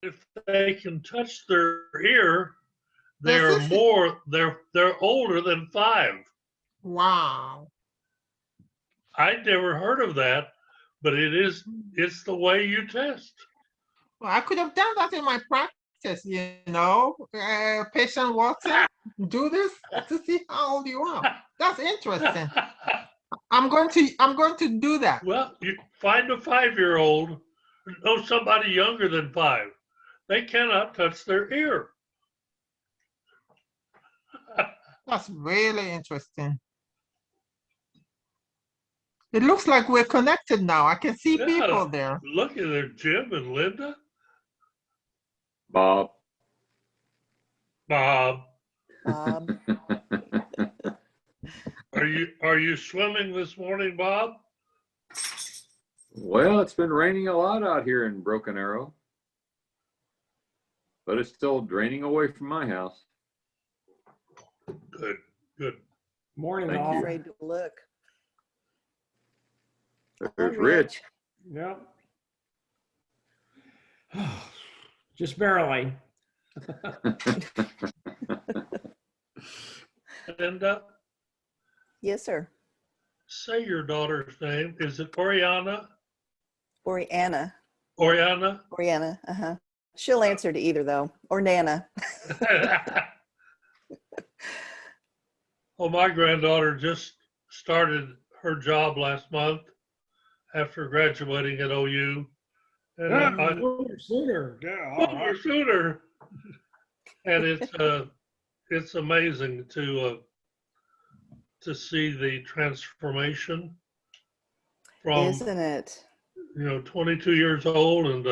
if they can touch their ear, they're older than 5. Wow. I'd never heard of that, but it's the way you test. Well, I could have done that in my practice, patient walks in, do this to see how old you are. That's interesting. I'm going to do that. Well, you find a 5-year-old, know somebody younger than 5. They cannot touch their ear. That's really interesting. It looks like we're connected now. I can see people there. Look at there, Jim and Linda. Bob. Bob. Are you swimming this morning, Bob? Well, it's been raining a lot out here in Broken Arrow, but it's still draining away from my house. Good, good. Morning, Thank all. you. Afraid to look. There's Rich. Yep. Just barely. Linda, Yes, sir. say your daughter's name. Is it Oriana? Oriana. Oriana? Oriana. Uh-huh. She'll answer to either though, or Nana. Well, my granddaughter just started her job last month after graduating at OU. And Sooner. Yeah. All right. sooner. And it's amazing to see the transformation from, Isn't it? 22 years old, and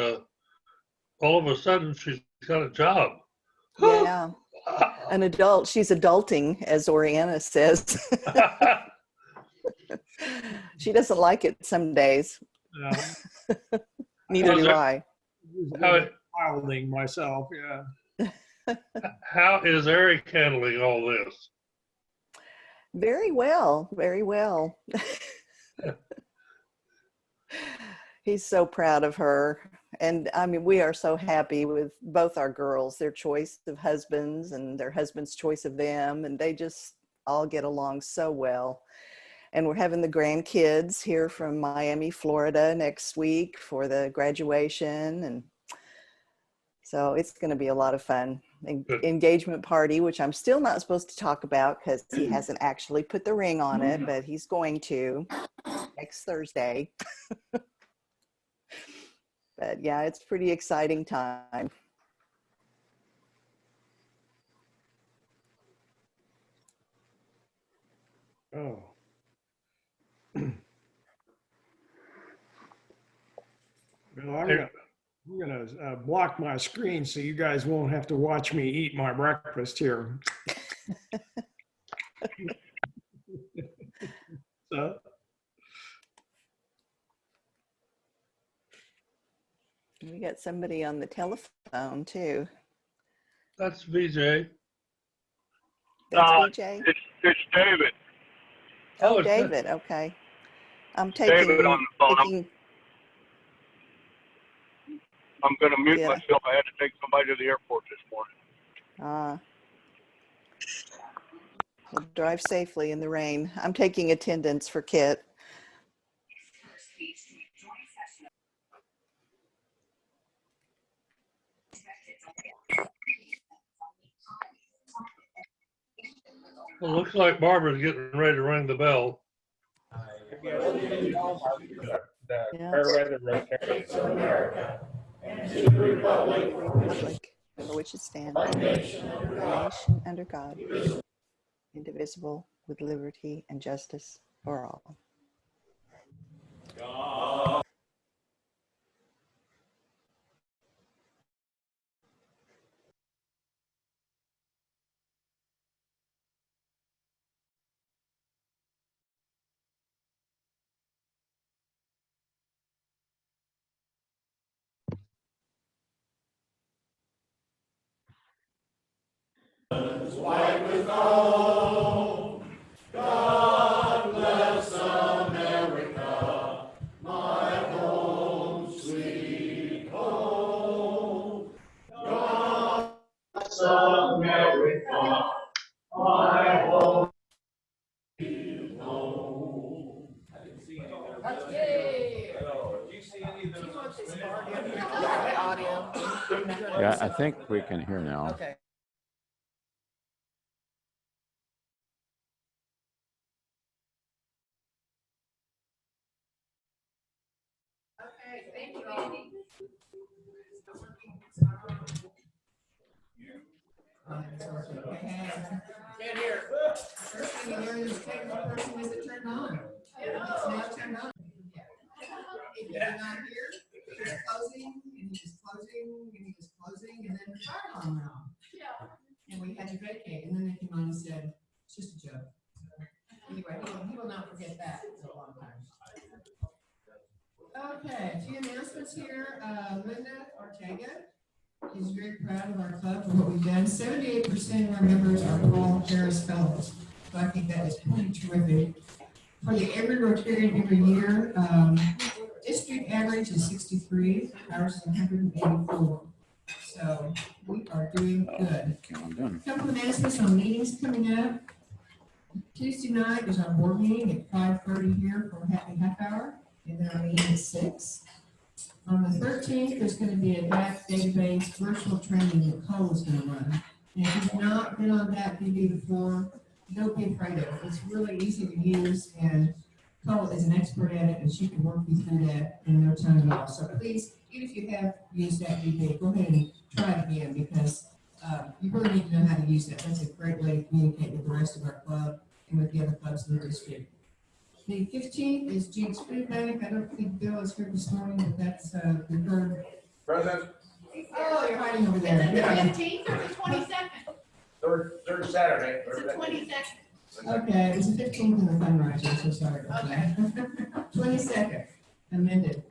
all of a sudden she's got a job. Yeah. An adult. She's adulting, as Oriana says. She doesn't like it some days. Neither do I. Wilding myself, yeah. How is Eric handling all this? Very well, very well. He's so proud of her. And I mean, we are so happy with both our girls, their choice of husbands and their husband's choice of them. And they just all get along so well. And we're having the grandkids here from Miami, Florida next week for the graduation. And so it's going to be a lot of fun. Engagement party, which I'm still not supposed to talk about because he hasn't actually put the ring on it, but he's going to next Thursday. But yeah, it's pretty exciting time. Oh. Well, I'm gonna block my screen so you guys won't have to watch me eat my breakfast here. So. We got somebody on the telephone too. That's VJ. That's VJ? It's David. Oh, David. Okay. I'm taking. David on the phone. I'm going to mute myself. I had to take somebody to the airport this morning. We'll drive safely in the rain. I'm taking attendance for Kit. Well, looks like Barbara's getting ready to ring the bell. Republic for which it stands, one nation under God, indivisible, with liberty and justice for all. White with gold. God bless America, my America, my home. Yeah, I think we can hear now. Okay. Okay, thank you, Andy. Can't hear. First thing you learn is take one person is it turned on. It's now turned on. If you're not here, it's closing, and he was closing, and he was closing, and then the fire alarm went off. Yeah. And we had to vacate, and then they came on and said, it's just a joke. Anyway, he will not forget that for a long time. Okay, a few announcements here. Linda Ortega is very proud of our club for what we've done. 78% of our members are Paul Harris Fellows. So I think that is pretty terrific. For the every Rotarian every year, district average is 63, ours is 184. So we are doing good. A couple of announcements on meetings coming up. Tuesday night is our board meeting at 5:30 here for a half hour, and then our meeting at 6. On the 13th, there's going to be a DAC database virtual training that Cole is going to run. And if you've not been on DAC DB before, don't be afraid of it. It's really easy to use, and Cole is an expert at it, and she can work you through that in no time at all. So please, even if you have used DAC DB, go ahead and try it again, because you really need to know how to use that. That's a great way to communicate with the rest of our club and with the other clubs in the district. The 15th is Jude's Food Bank. I don't think Bill is here this morning, but that's the third. Present. Oh, you're hiding over there. Is it the 15th or the 22nd? Third Saturday. It's the 22nd. Okay, it was the 15th in the fundraiser, so sorry about that. 22nd, amended.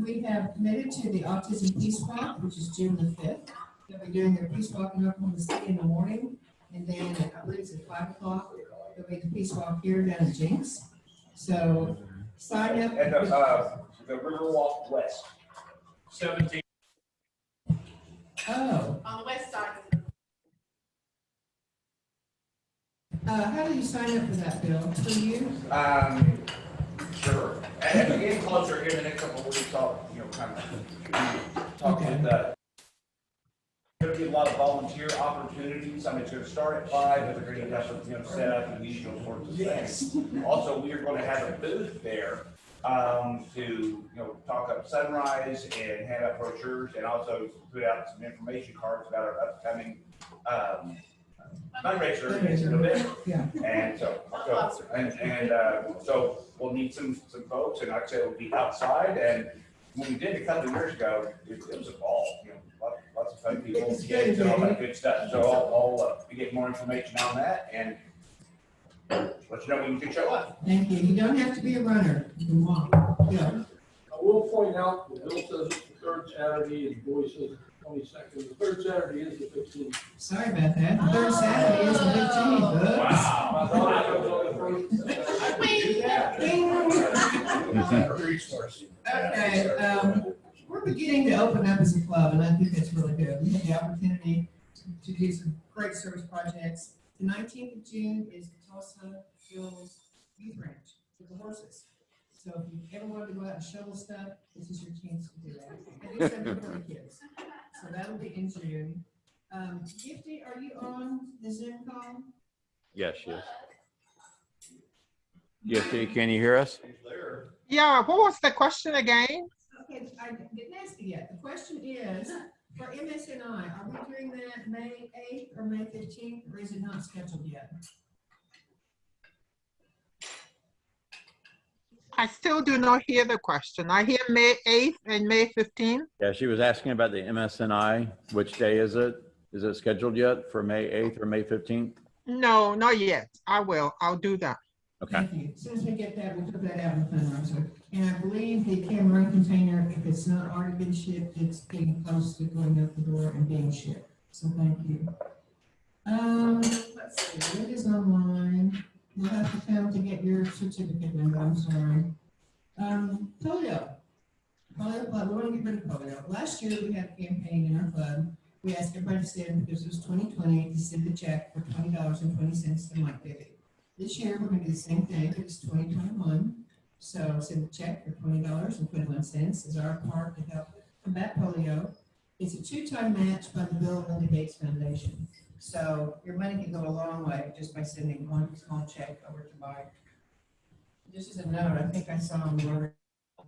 We have committed to the Autism Peace Walk, which is June the 5th. They'll be doing their Peace Walk in Oklahoma City in the morning, and then I believe it's at 5 o'clock. There'll be the Peace Walk here down at Jinx. So sign up. And the Riverwalk West. 17. Oh, On the west side. how do you sign up for that, Bill? For you? Sure. And as we get closer here in the next couple of weeks, I'll, kind of talk Okay. with going to be a lot of volunteer opportunities. I mean, it's going to start at 5, but they're going to have set up and the usual sorts of things. Also, we are going to have a booth there to talk up Sunrise and hand out brochures, and also put out some information cards about our upcoming fundraiser in November. Yeah. And so we'll need some folks, and like I said, we'll be outside. And when we did a couple of years ago, it was a ball. Lots of fun people, It's kids, good, and all baby. that good stuff. So I'll be getting more information on that and let you know when you can show up. Thank you. You don't have to be a runner. You can walk. Yeah. I will point out that Bill says it's the third Saturday and Boy says it's the 22nd. The third Saturday is the 15th. Sorry about that. The third Saturday is the 15th. Oops. I thought it was on the first. Okay, we're beginning to open up as a club, and I think that's really good. We had the opportunity to do some great service projects. The 19th of June is the Tulsa Hills Youth Ranch for the horses. So if you ever wanted to go out and shovel stuff, this is your chance to do that. And do something for the kids. So that'll be in June. Gifty, are you on the Zoom call? Yes, yes. Gifty, can you hear us? Yeah, what was the question again? Okay, I didn't ask it yet. The question is, for MSNI, are we doing that May 8th or May 15th, or is it not scheduled yet? I still do not hear the question. I hear May 8th and May 15th. Yeah, she was asking about the MSNI. Which day is it? Is it scheduled yet for May 8th or May 15th? No, not yet. I will. I'll do that. Okay. Thank you. As soon as we get that, we'll put that out in the fundraiser. And I believe the Cameron container, if it's not already been shipped, it's getting close to going out the door and being shipped. So thank you. Let's see, it is online. You'll have to come to get your certificate number, I'm sorry. Polio. Polio club, we want to get rid of polio. Last year we had a campaign in our club We asked everybody to send, because it was 2020, to send a check for $20.20 to Mike Bibby. This year, we're gonna do the same thing, it's 2021. So send a check for $20.21 as our part to help combat polio. It's a 2-time match by the Bill and Melinda Gates Foundation. So your money can go a long way just by sending one small check over to Mike. Just as a note, I think I saw on the order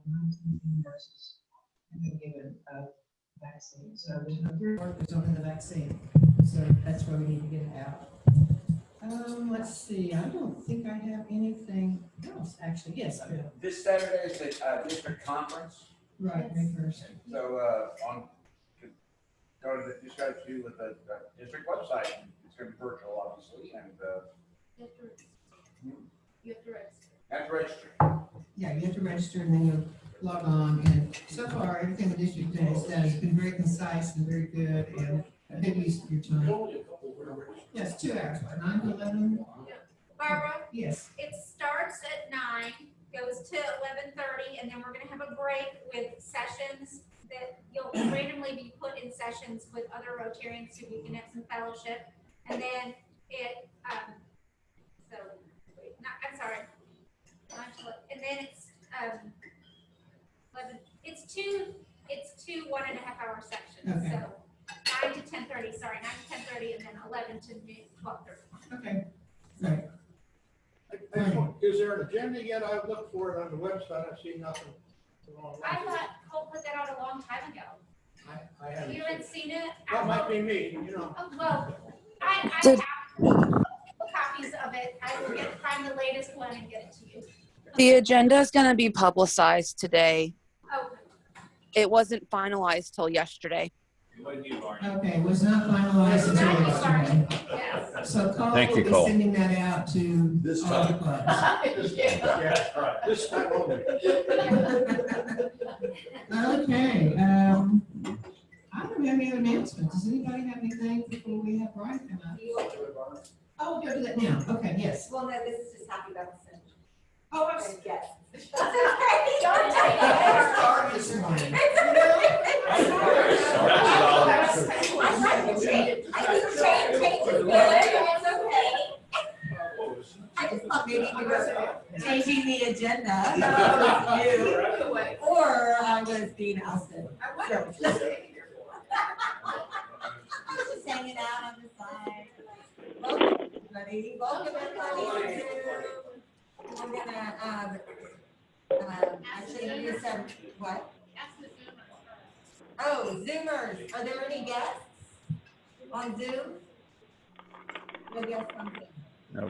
19 nurses have been given a vaccine. So there's no workers on the vaccine. So that's where we need to get it out. Let's see, I don't think I have anything else, actually. Yes, I do. This Saturday is the district conference. Right, May 1st. So go to just go to the district website. It's going to be virtual, obviously, and You have to register. have to register. Yeah, you have to register and then you log on. And so far, everything the district has done has been very concise and very good and a good use of your time. Yes, 2 hours, what, 9 to 11? Barbara, Yes. it starts at 9, goes to 11:30, and then we're gonna have a break with sessions that you'll randomly be put in sessions with other Rotarians so you can have some fellowship. And then it, I'm sorry. And then it's, 11, it's two 1.5-hour sections, Okay. so 9 to 10:30, sorry, 9 to 10:30, and then 11 to 12:30. Okay, great. Is there an agenda yet? I've looked for it on the website. I've seen nothing. I thought Cole put that out a long time ago. I haven't. You haven't seen it? That might be me, you know. Oh, well, I have copies of it. I will find the latest one and get it to you. The agenda is going to be publicized today. Oh, It wasn't finalized till yesterday. Okay, was not finalized until yesterday. yes. So Cole Thank will you, be Cole. sending that out to This all the clubs. Yeah, right. This time only. Okay, I don't have any other announcements. Does anybody have anything before we have Brian come up? Oh, we'll go do that now. Okay, yes. Well, no, this is just happy birthday. Oh, I'm sorry. Yes. Don't take it. Sorry this morning. I'm trying to change it. I can change it. It's okay. I just thought maybe you were changing the agenda. Or I was being ousted. I was just hanging out on the side. Welcome, everybody. Welcome, everybody. We're gonna, actually use some, what? Oh, Zoomers. Are there any guests on Zoom? No guests on Zoom. No.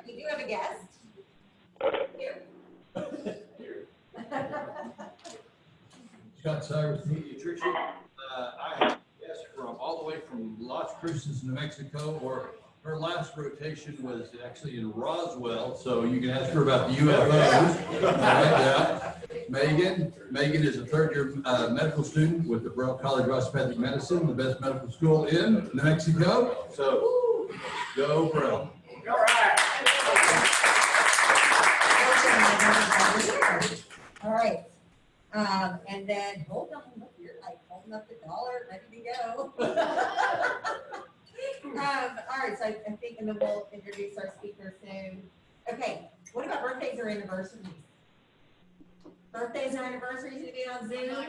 We do have a guest. Here. Scott Cyrus, Nutrition. I have a guest from all the way from Las Cruces, New Mexico, or her last rotation was actually in Roswell, so you can ask her about the UFOs. Yeah. Megan is a 3rd-year medical student with the Burrell College of Osteopathic Medicine, the best medical school in New Mexico. So go Burrell. All right. All right. And then, hold on, look, you're like holding up the dollar, ready to go. All right, so I think, and then we'll introduce our speaker soon. Okay, what about birthdays or anniversaries? Birthdays or anniversaries to be on Zoom?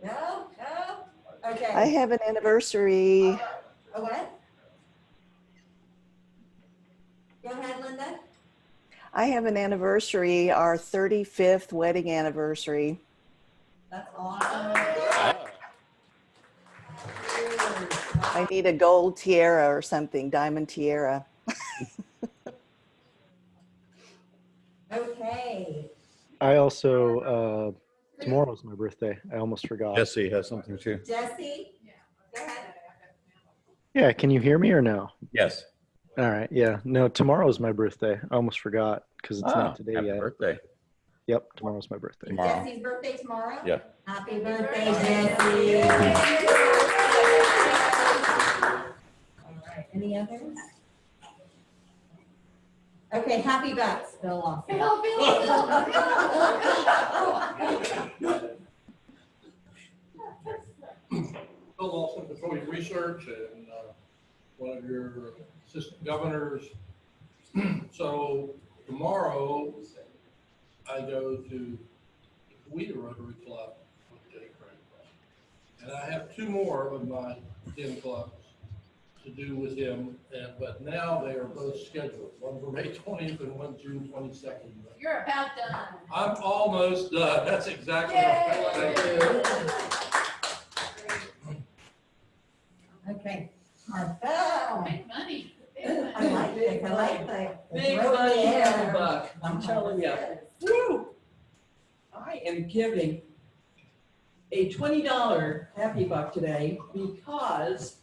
No, no? Okay. I have an anniversary. A what? Go ahead, Linda. I have an anniversary, our 35th wedding anniversary. That's awesome. I need a gold tiara or something, diamond tiara. Okay. I also, tomorrow's my birthday. I almost forgot. Jesse has something too. Jesse? Go ahead. Yeah, can you hear me or no? Yes. All right, yeah. No, tomorrow's my birthday. I almost forgot because it's not today Happy yet. birthday. Yep, tomorrow's my birthday. Tomorrow. Jesse's birthday tomorrow? Yeah. Happy birthday, Jesse. All right, any others? Okay, happy butts, Bill Lawson. Phil Lawson, Petroleum Research, and one of your assistant governors. So tomorrow, I go to Weeder Rotary Club with Jake Craig. And I have 2 more of my 10 clubs to do with him, but now they are both scheduled, one for May 20th and one June 22nd. You're about done. I'm almost done. That's exactly what Okay. Marcel. Big money. I like that. Big money, happy buck, I'm telling you. Woo! I am giving a $20 happy buck today because,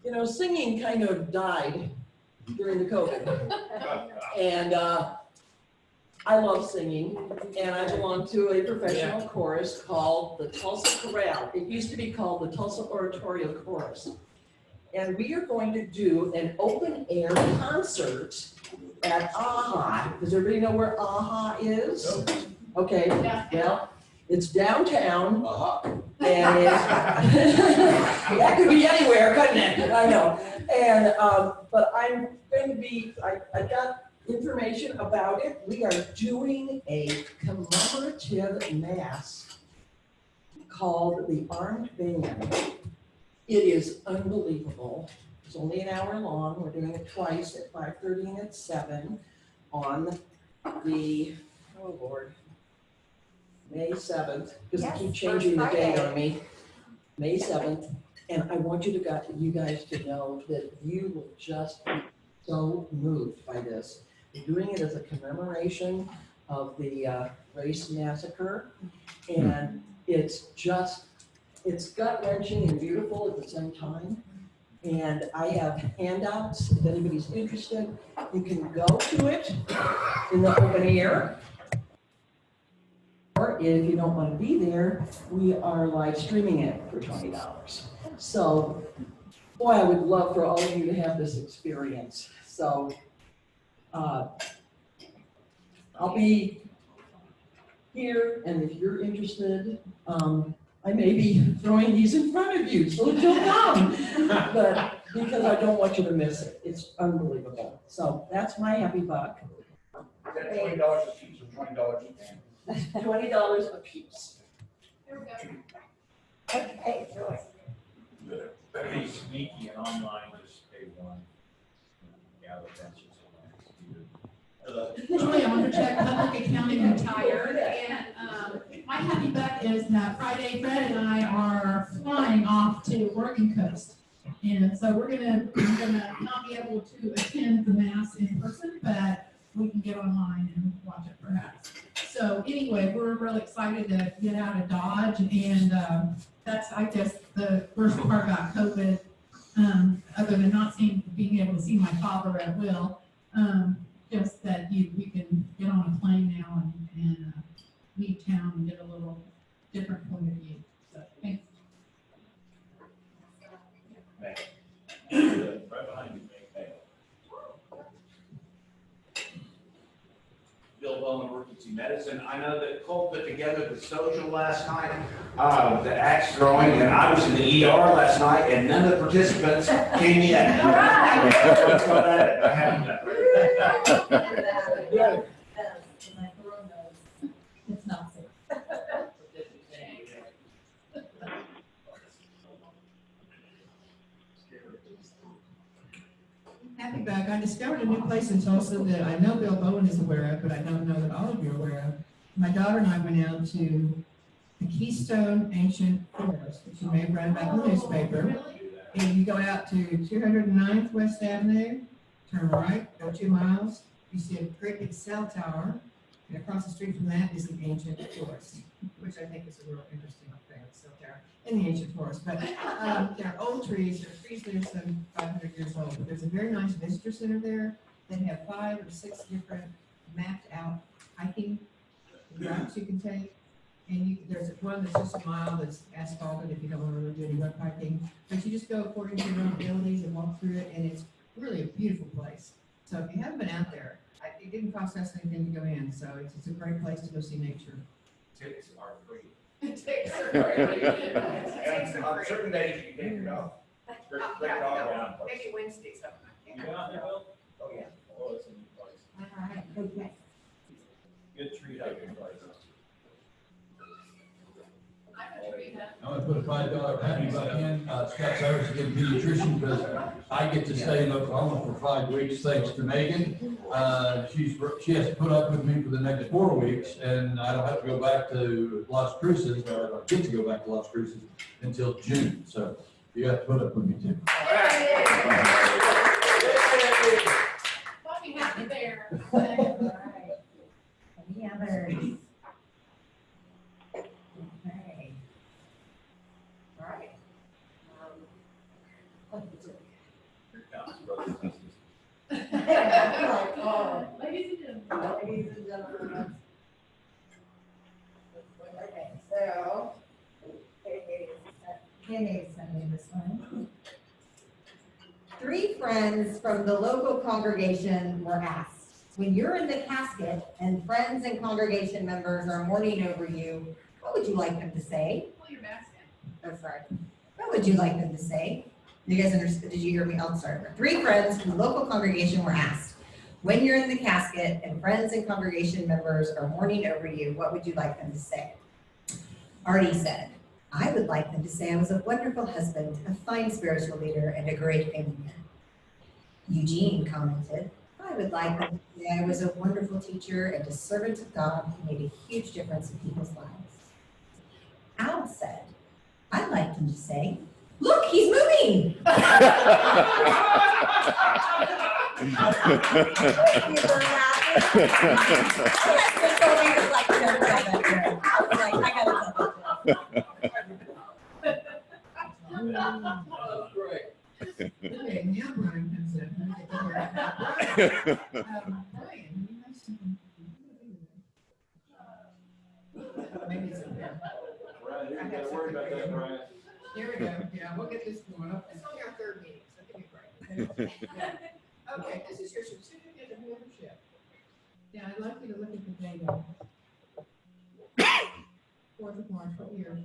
you know, singing kind of died during the COVID. And I love singing, and I belong to a professional chorus called the Tulsa Chorale. It used to be called the Tulsa Oratorio Chorus. And we are going to do an open air concert at AHA. Does everybody know where AHA is? Okay, well, it's downtown. And it's, that could be anywhere, couldn't it? I know. And, but I'm going to be, I got information about it. We are doing a commemorative mass called the Armed Band. It is unbelievable. It's only an hour long. We're doing it twice at 5:30 and at 7 on the, oh Lord, May 7th, because they keep changing the date on me. May 7th. And I want you guys to know that you will just be so moved by this. We're doing it as a commemoration of the race massacre. And it's gut-wrenching and beautiful at the same time. And I have handouts, if anybody's interested. You can go to it in the open air. Or if you don't want to be there, we are live streaming it for $20. So, boy, I would love for all of you to have this experience. So, I'll be here, and if you're interested, I may be throwing these in front of you, so you'll come. But because I don't want you to miss it, it's unbelievable. So that's my happy buck. That's $20 a piece or $20 a piece? $20 a piece. Here we go. Okay, Joy. That'd be sneaky and online, just pay one. Yeah, that's just. Julie, I want to check public accounting retired, and my happy buck is that Friday, Fred and I are flying off to Oregon Coast. And so we're gonna not be able to attend the mass in person, but we can get online and watch it perhaps. So anyway, we're really excited to get out of Dodge, and that's, I guess, the worst part about COVID, other than not being able to see my father at will. Just that we can get on a plane now and leave town and get a little different point of view. So thanks. Right behind you. Bill Bowman, Emergency Medicine. I know that Cole put together the social last night, the axe throwing, and I was in the ER last night, and none of the participants came in. It's not safe. Happy Bug, I discovered a new place in Tulsa that I know Bill Bowen is aware of, but I don't know that all of you are aware of. My daughter and I went out to the Keystone Ancient Forest, which you may have read about in the newspaper. And you go out to 209th West Avenue, turn right, go 2 miles, you see a great big cell tower, and across the street from that is the ancient forest, which I think is a real interesting thing, cell tower in the ancient forest. But there are old trees, there are trees that are some 500 years old, but there's a very nice visitor center there that have 5 or 6 different mapped out hiking routes you can take. And there's one that's just a mile that's asphalted if you don't want to really do any road hiking. But you just go according to your own abilities and walk through it, and it's really a beautiful place. So if you haven't been out there, it didn't cost us anything to go in, so it's a great place to go see nature. Tickets are free. Take some And on certain days, you can take your dog. Great dog around. Maybe Wednesday, something. You been out there, Bill? Oh, yeah. Oh, it's a new place. All right, okay. Good treat out there, guys. I'm I'm gonna put a $5 penny back in, Scott Cyrus is a pediatrician, because I get to stay in Oklahoma for 5 weeks, thanks to Megan. She has to put up with me for the next 4 weeks, and I don't have to go back to Las Cruces, or I get to go back to Las Cruces until June, so you have to put up with me too. I'll be happy there. All right. Any others? Okay. All right. Ladies and gentlemen. Ladies and gentlemen. Okay, so, Kenny sent me this one. 3 friends from the local congregation were asked, when you're in the casket and friends and congregation members are mourning over you, what would you like them to say? Pull your mask in. Oh, sorry. What would you like them to say? You guys understood? Did you hear me? I'll start. 3 friends from the local congregation were asked, when you're in the casket and friends and congregation members are mourning over you, what would you like them to say? Artie said, I would like them to say I was a wonderful husband, a fine spiritual leader, and a great family man. Eugene commented, I would like them to say I was a wonderful teacher and a servant of God who made a huge difference in people's lives. Al said, I'd like them to say, look, he's moving. That's great. Okay, now Brian comes in. Brian, you have something. Maybe it's in there. Right, you gotta worry about that, Brian. Here we go. Yeah, we'll get this going up. It's only our 3rd meeting, so give me a break. Yeah. Okay, this is your certificate of membership. Now, I'd like you to look at the date of 4th of March, what year?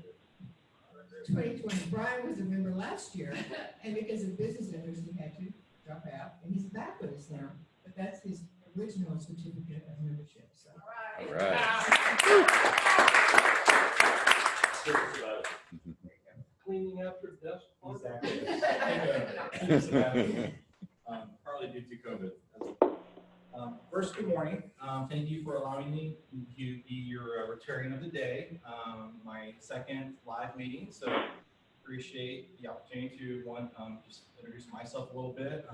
2020. Brian was a member last year, and because of business interests, he had to drop out, and he's back with us now. But that's his original certificate of membership. So. All right. Cleaning up your desk. Exactly. Partly due to COVID. First, good morning. Thank you for allowing me to be your Rotarian of the day, my 2nd live meeting. So appreciate the opportunity to just introduce myself a little bit.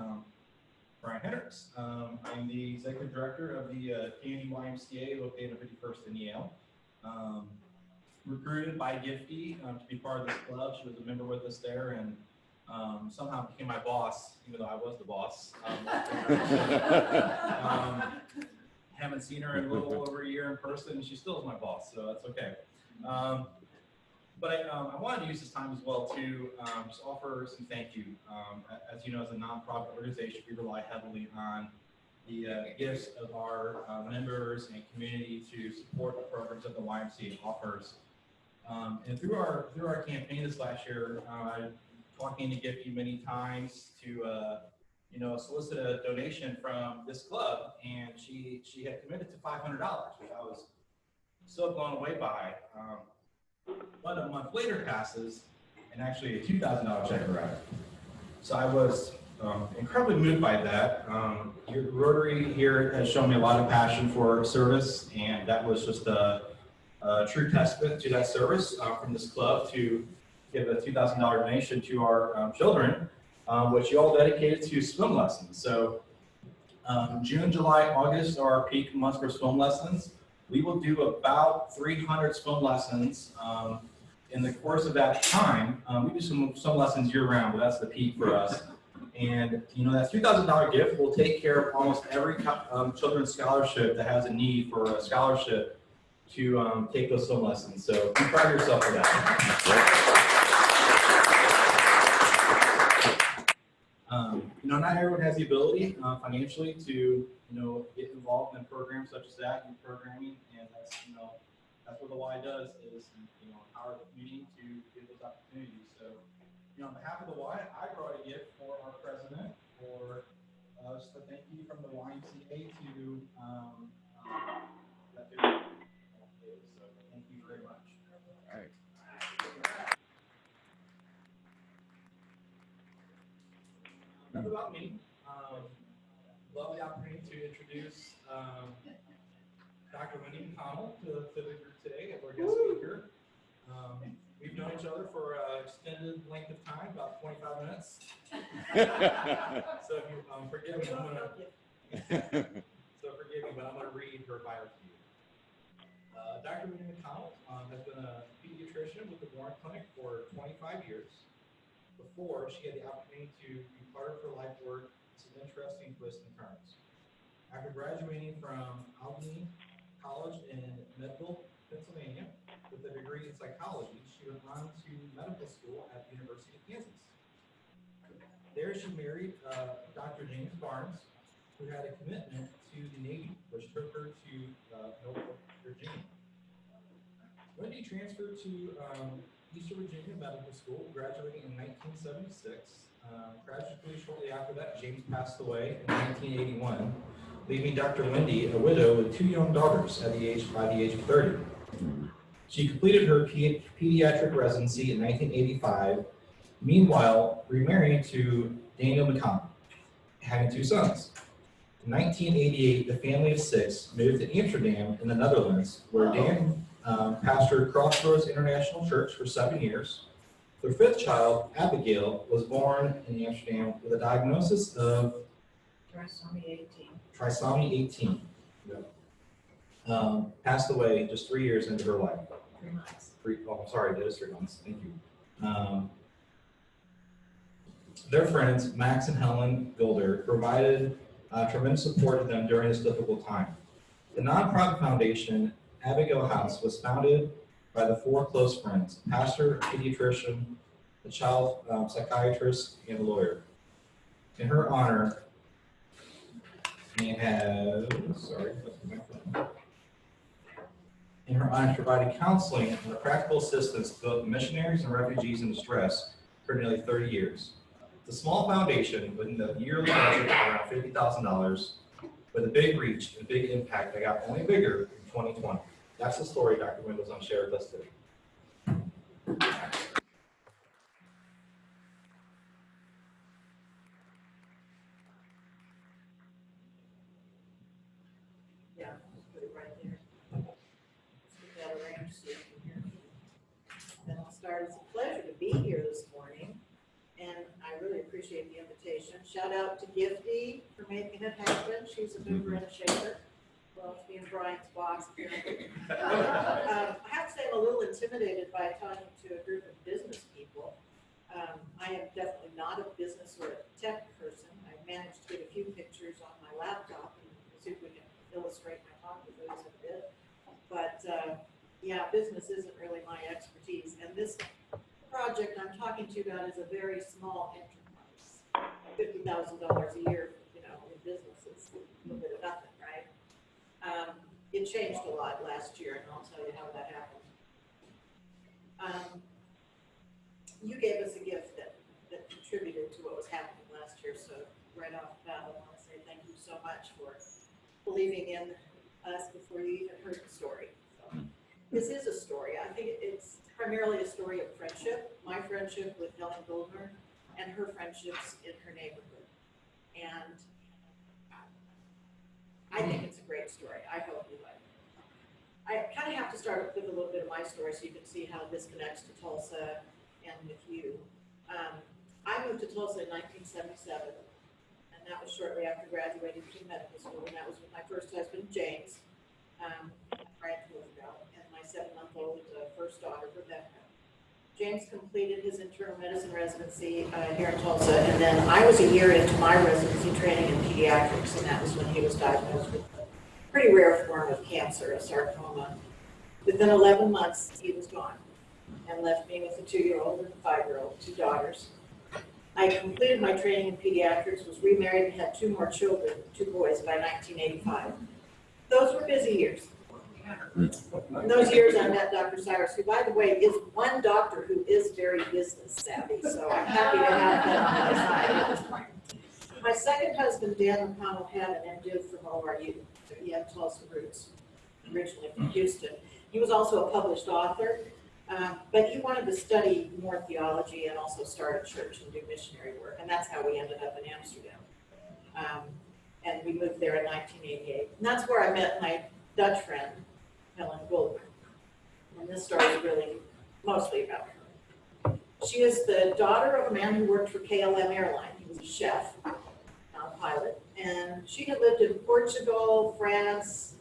Brian Hendricks. I'm the executive director of the Community YMCA located at 51st and Yale. Recruited by Gifty to be part of this club. She was a member with us there and somehow became my boss, even though I was the boss. Haven't seen her in a little over a year in person. She still is my boss, so that's okay. But I wanted to use this time as well to just offer some thank you. As you know, as a nonprofit organization, we rely heavily on the gifts of our members and community to support the programs that the YMCA offers. And through our campaign this last year, I talking to Gifty many times to solicit a donation from this club, and she had committed to $500, which I was so blown away by. But a month later passes, and actually a $2,000 check arrived. So I was incredibly moved by that. Your Rotary here has shown me a lot of passion for service, and that was just a true testament to that service from this club to give a $2,000 donation to our children, which you all dedicated to swim lessons. So June, July, August are our peak months for swim lessons. We will do about 300 swim lessons in the course of that time. We do some swim lessons year round, but that's the peak for us. And that $2,000 gift will take care of almost every children's scholarship that has a need for a scholarship to take those swim lessons. So be proud of yourself for that. Not everyone has the ability financially to, get involved in programs such as that, youth programming, and that's, that's what the Y does is, empower the community to give those opportunities. So, on behalf of the Y, I brought a gift for our president for just a thank you from the YMCA to that video. So thank you very much. All right. Enough about me. Love the opportunity to introduce Dr. Wendy McConnel to the group today as our guest speaker. We've known each other for an extended length of time, about 25 minutes. So if you forgive me, but I'm going to read her bio to you. Dr. Wendy McConnel has been a pediatrician with the Warren Clinic for 25 years. Before, she had the opportunity to be part of her life work, some interesting twists and turns. After graduating from Albany College in Medville, Pennsylvania, with a degree in psychology, she went on to medical school at the University of Kansas. There she married Dr. James Barnes, who had a commitment to the Navy, which took her to Norfolk, Virginia. Wendy transferred to Eastern Virginia Medical School, graduating in 1976. Tragically, shortly after that, James passed away in 1981, leaving Dr. Wendy a widow with 2 young daughters by the age of 30. She completed her pediatric residency in 1985, meanwhile remarrying to Daniel McConnell, having 2 sons. In 1988, the family of 6 moved to Amsterdam in the Netherlands, where Dan pastored Crossroads International Church for 7 years. Their 5th child, Abigail, was born in Amsterdam with a diagnosis of trisomy 18. Passed away just 3 years into her life. 3 months. That is 3 months. Thank you. Their friends, Max and Helen Gilder, provided tremendous support to them during this difficult time. The nonprofit foundation, Abigail House, was founded by the 4 close friends: pastor, a pediatrician, a child psychiatrist, and a lawyer. In her honor, provided counseling and practical assistance to both missionaries and refugees in distress for nearly 30 years. It's a small foundation with a yearly budget of around $50,000, with a big reach and big impact that got only bigger in 2020. That's the story Dr. Wendy was on share with us today. Yeah, put it right there. Let's get that arranged so you can hear me. Then I'll start. It's a pleasure to be here this morning, and I really appreciate the invitation. Shout out to Gifty for making it happen. She's a mover and a shaker. Well, to be in Brian's box, apparently. I have to say I'm a little intimidated by talking to a group of business people. I am definitely not a business or a tech person. I managed to get a few pictures on my laptop and see if we can illustrate my talk with those a bit. But yeah, business isn't really my expertise. And this project I'm talking to you about is a very small enterprise. $50,000 a year, in business is a little bit of nothing, right? It changed a lot last year, and I'll tell you how that happened. You gave us a gift that contributed to what was happening last year, so right off the bat, I want to say thank you so much for believing in us before you even heard the story. So, this is a story. I think it's primarily a story of friendship, my friendship with Helen Goldner, and her friendships in her neighborhood. And I think it's a great story. I hope you like it. I kind of have to start with a little bit of my story so you can see how this connects to Tulsa and with you. I moved to Tulsa in 1977, and that was shortly after graduating from medical school, and that was with my first husband, James, right ago, and my 7-month-old first daughter, Rebecca. James completed his internal medicine residency here in Tulsa, and then I was a year into my residency training in pediatrics, and that was when he was diagnosed with a pretty rare form of cancer, a sarcoma. Within 11 months, he was gone and left me with a 2-year-old and a 5-year-old, 2 daughters. I completed my training in pediatrics, was remarried, and had 2 more children, 2 boys, by 1985. Those were busy years. In those years, I met Dr. Cyrus, who, by the way, is one doctor who is very business savvy, so I'm happy to have him on my side. My second husband, Dan McConnel, had an MDiv from ORU. He had Tulsa roots, originally from Houston. He was also a published author, but he wanted to study more theology and also start a church and do missionary work, and that's how we ended up in Amsterdam. And we moved there in 1988. And that's where I met my Dutch friend, Helen Goldberg. And this story is really mostly about her. She is the daughter of a man who worked for KLM Airline. He was a chef, not a pilot. And she had lived in Portugal, France,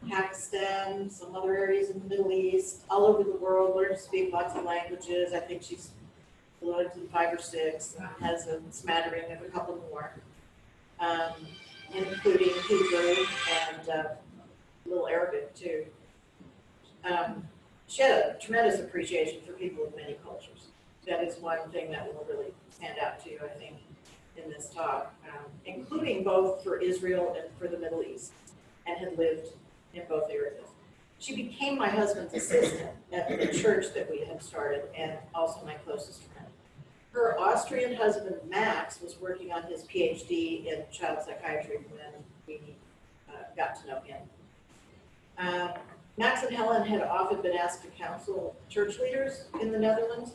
Pakistan, some other areas in the Middle East, all over the world, learned to speak lots of languages. I think she's fluent in 5 or 6, has a smattering of a couple more, including Hebrew and a little Arabic too. She had a tremendous appreciation for people of many cultures. That is one thing that will really stand out to you, I think, in this talk, including both for Israel and for the Middle East, and had lived in both areas. She became my husband's assistant at the church that we had started, and also my closest friend. Her Austrian husband, Max, was working on his PhD in child psychiatry when we got to know him. Max and Helen had often been asked to counsel church leaders in the Netherlands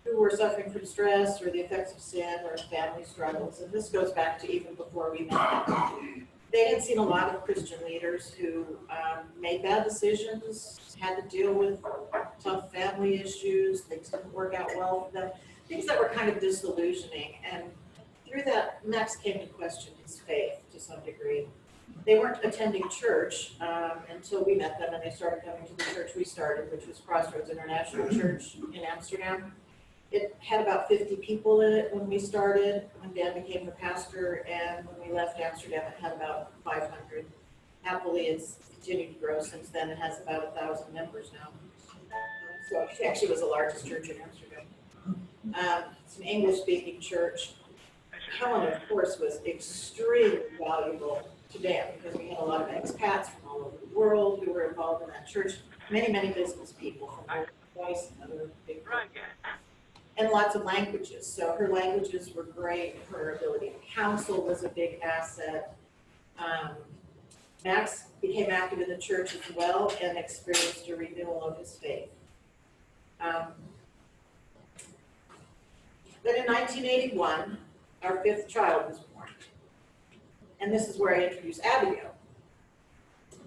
who were suffering from stress or the effects of sin or family struggles, and this goes back to even before we met. They had seen a lot of Christian leaders who made bad decisions, had to deal with tough family issues, things didn't work out well for them, things that were kind of disillusioning, and through that, Max came to question his faith to some degree. They weren't attending church until we met them, and they started coming to the church we started, which was Crossroads International Church in Amsterdam. It had about 50 people in it when we started, when Dan became the pastor, and when we left Amsterdam, it had about 500. Happily, it's continued to grow since then. It has about 1,000 members now. So it actually was the largest church in Amsterdam. It's an English-speaking church. Helen, of course, was extremely valuable to Dan because we had a lot of expats from all over the world who were involved in that church. Many, many business people from Voice and other big groups. And lots of languages. So her languages were great. Her ability to counsel was a big asset. Max became active in the church as well and experienced a renewal of his faith. Then in 1981, our 5th child was born. And this is where I introduce Abigail.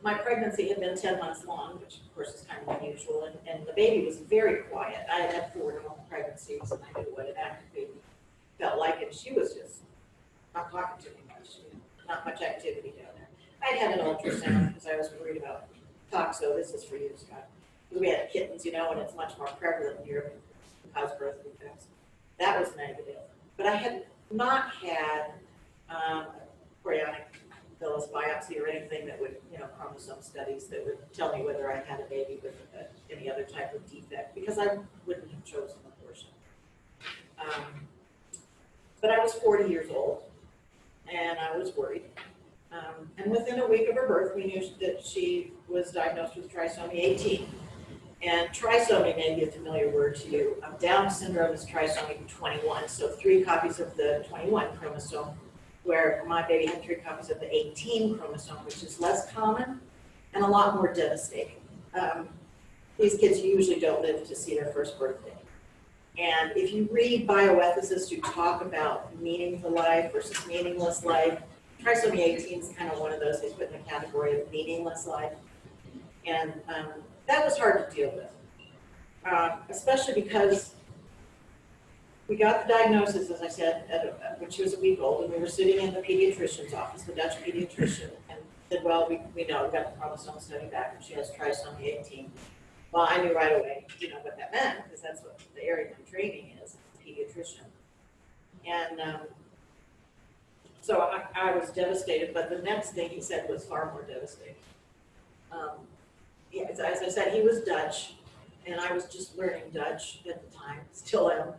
My pregnancy had been 10 months long, which of course is kind of unusual, and the baby was very quiet. I had had 4 normal pregnancies, and I knew what an active baby felt like, and she was just not talking to me much, not much activity down there. I'd had an ultrasound because I was worried about toxo. This is for you, Scott. We had kittens, and it's much more prevalent in Europe and cause birth defects. That was negative. But I had not had chorionic villus biopsy or anything that would, chromosome studies that would tell me whether I had a baby with any other type of defect, because I wouldn't have chosen abortion. But I was 40 years old, and I was worried. And within a week of her birth, we knew that she was diagnosed with trisomy 18. And trisomy may be a familiar word to you. Down syndrome is trisomy 21, so 3 copies of the 21 chromosome, where my baby had 3 copies of the 18 chromosome, which is less common and a lot more devastating. These kids usually don't live to see their first birthday. And if you read bioethicists who talk about meaningful life versus meaningless life, trisomy 18 is kind of one of those they put in the category of meaningless life. And that was hard to deal with, especially because we got the diagnosis, as I said, when she was a week old, and we were sitting in the pediatrician's office, the Dutch pediatrician, and said, well, we know, we got the chromosome study back, and she has trisomy 18. Well, I knew right away, what that meant, because that's what the area of my training is, pediatrician. And so I was devastated, but the next thing he said was far more devastating. As I said, he was Dutch, and I was just learning Dutch at the time, still am.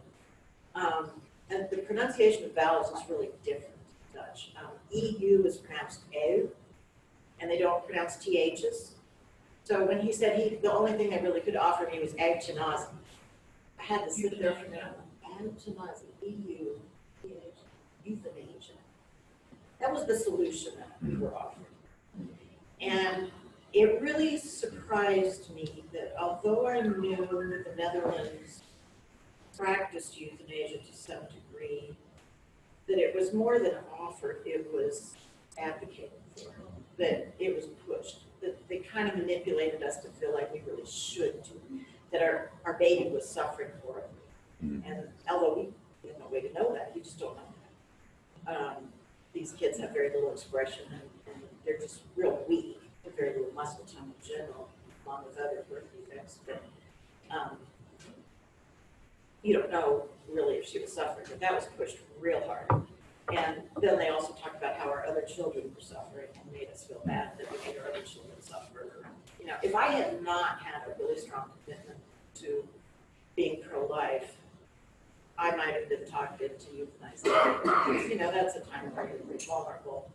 And the pronunciation of vowels is really different in Dutch. EU is pronounced EU, and they don't pronounce THs. So when he said the only thing they really could offer me was euthanasia, I had to sit there for a minute. Euthanasia, euthanasia. That was the solution that we were offering. And it really surprised me that although I knew the Netherlands practiced euthanasia to some degree, that it was more than offered, it was advocated for, that it was pushed, that they kind of manipulated us to feel like we really should do, that our baby was suffering for it. And although we have no way to know that, we just don't know that. These kids have very little expression and they're just real weak, with very little muscle tone in general, along with other birth defects. But you don't know really if she was suffering, but that was pushed real hard. And then they also talked about how our other children were suffering and made us feel bad that we made our other children suffer. You know, if I had not had a really strong commitment to being pro-life, I might have been talked into euthanizing. You know, that's a time where you're vulnerable.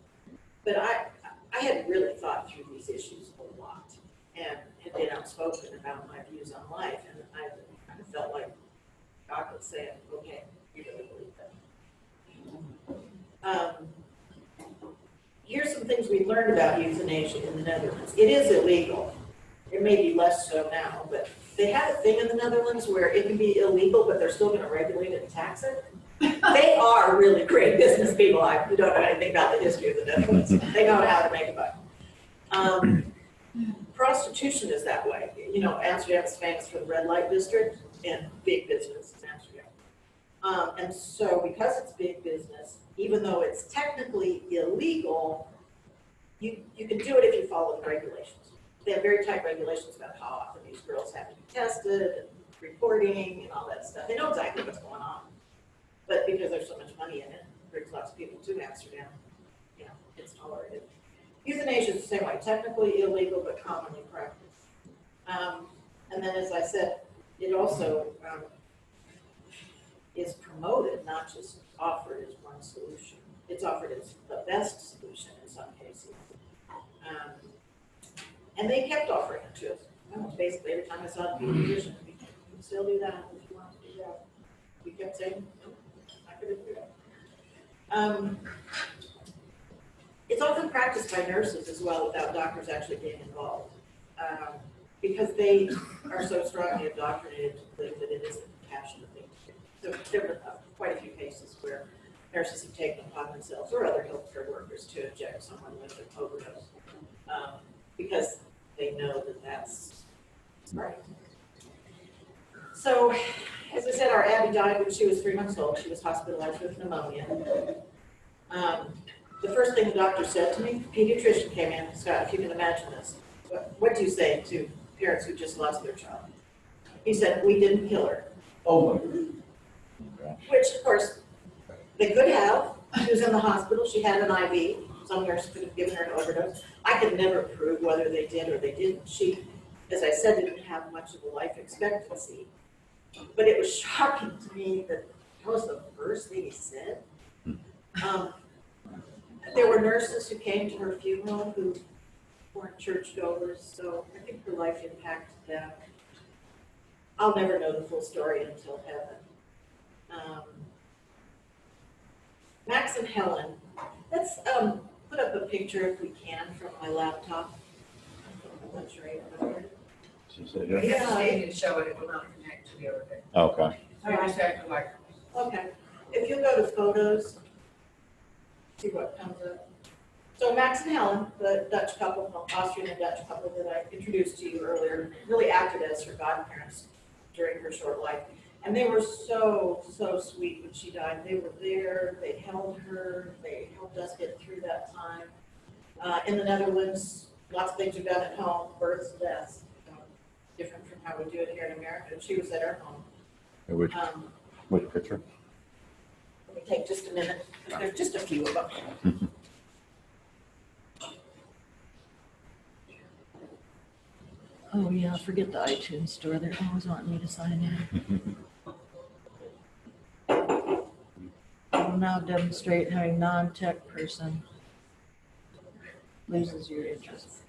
But I had really thought through these issues a lot and had been outspoken about my views on life. And I kind of felt like God was saying, okay, you really believe that. Here's some things we learned about euthanasia in the Netherlands. It is illegal. It may be less so now, but they have a thing in the Netherlands where it can be illegal, but they're still going to regulate it and tax it. They are really great business people. You don't know anything about the history of the Netherlands. They know how to make a buck. Prostitution is that way. You know, Amsterdam is famous for the red light district and big business in Amsterdam. And so because it's big business, even though it's technically illegal, you can do it if you follow the regulations. They have very tight regulations about how often these girls have to be tested and reporting and all that stuff. They know exactly what's going on. But because there's so much money in it, it brings lots of people to Amsterdam, you know, it's tolerated. Euthanasia is the same way, technically illegal, but commonly practiced. And then, as I said, it also is promoted, not just offered as one solution. It's offered as the best solution in some cases. And they kept offering it to us. Almost basically every time I saw a pediatrician, you can still do that if you want to do that. We kept saying, no, I couldn't do that. It's often practiced by nurses as well without doctors actually being involved. Because they are so strongly indoctrinated to believe that it is a compassionate thing to do. So there were quite a few cases where nurses have taken upon themselves, or other healthcare workers, to inject someone with an overdose. Because they know that that's right. So, as I said, our Abby died when she was 3 months old. She was hospitalized with pneumonia. The first thing the doctor said to me, the pediatrician came in, Scott, if you can imagine this, what do you say to parents who just lost their child? He said, we didn't kill her. Oh, which, of course, they could have. She was in the hospital. She had an IV. Some nurse could have given her an overdose. I could never prove whether they did or they didn't. She, as I said, didn't have much of a life expectancy. But it was shocking to me that was the first thing he said. There were nurses who came to her funeral who weren't churchgoers, so I think her life impacted them. I'll never know the full story until heaven. Max and Helen, let's put up a picture if we can from my laptop. That's right. Yeah, I need to show it, it will not connect to the other thing. Okay. So you just have to like. Okay, if you go to photos, see what comes up. So Max and Helen, the Dutch couple, Austrian and Dutch couple that I introduced to you earlier, really acted as her godparents during her short life. And they were so, so sweet when she died. They were there, they held her, they helped us get through that time. In the Netherlands, lots of things are done at home, births, deaths, different from how we do it here in America. She was at our home. Which picture? Let me take just a minute, because there's just a few of them. Oh yeah, forget the iTunes store. They're always wanting me to sign in. I will now demonstrate how a non-tech person loses your interest.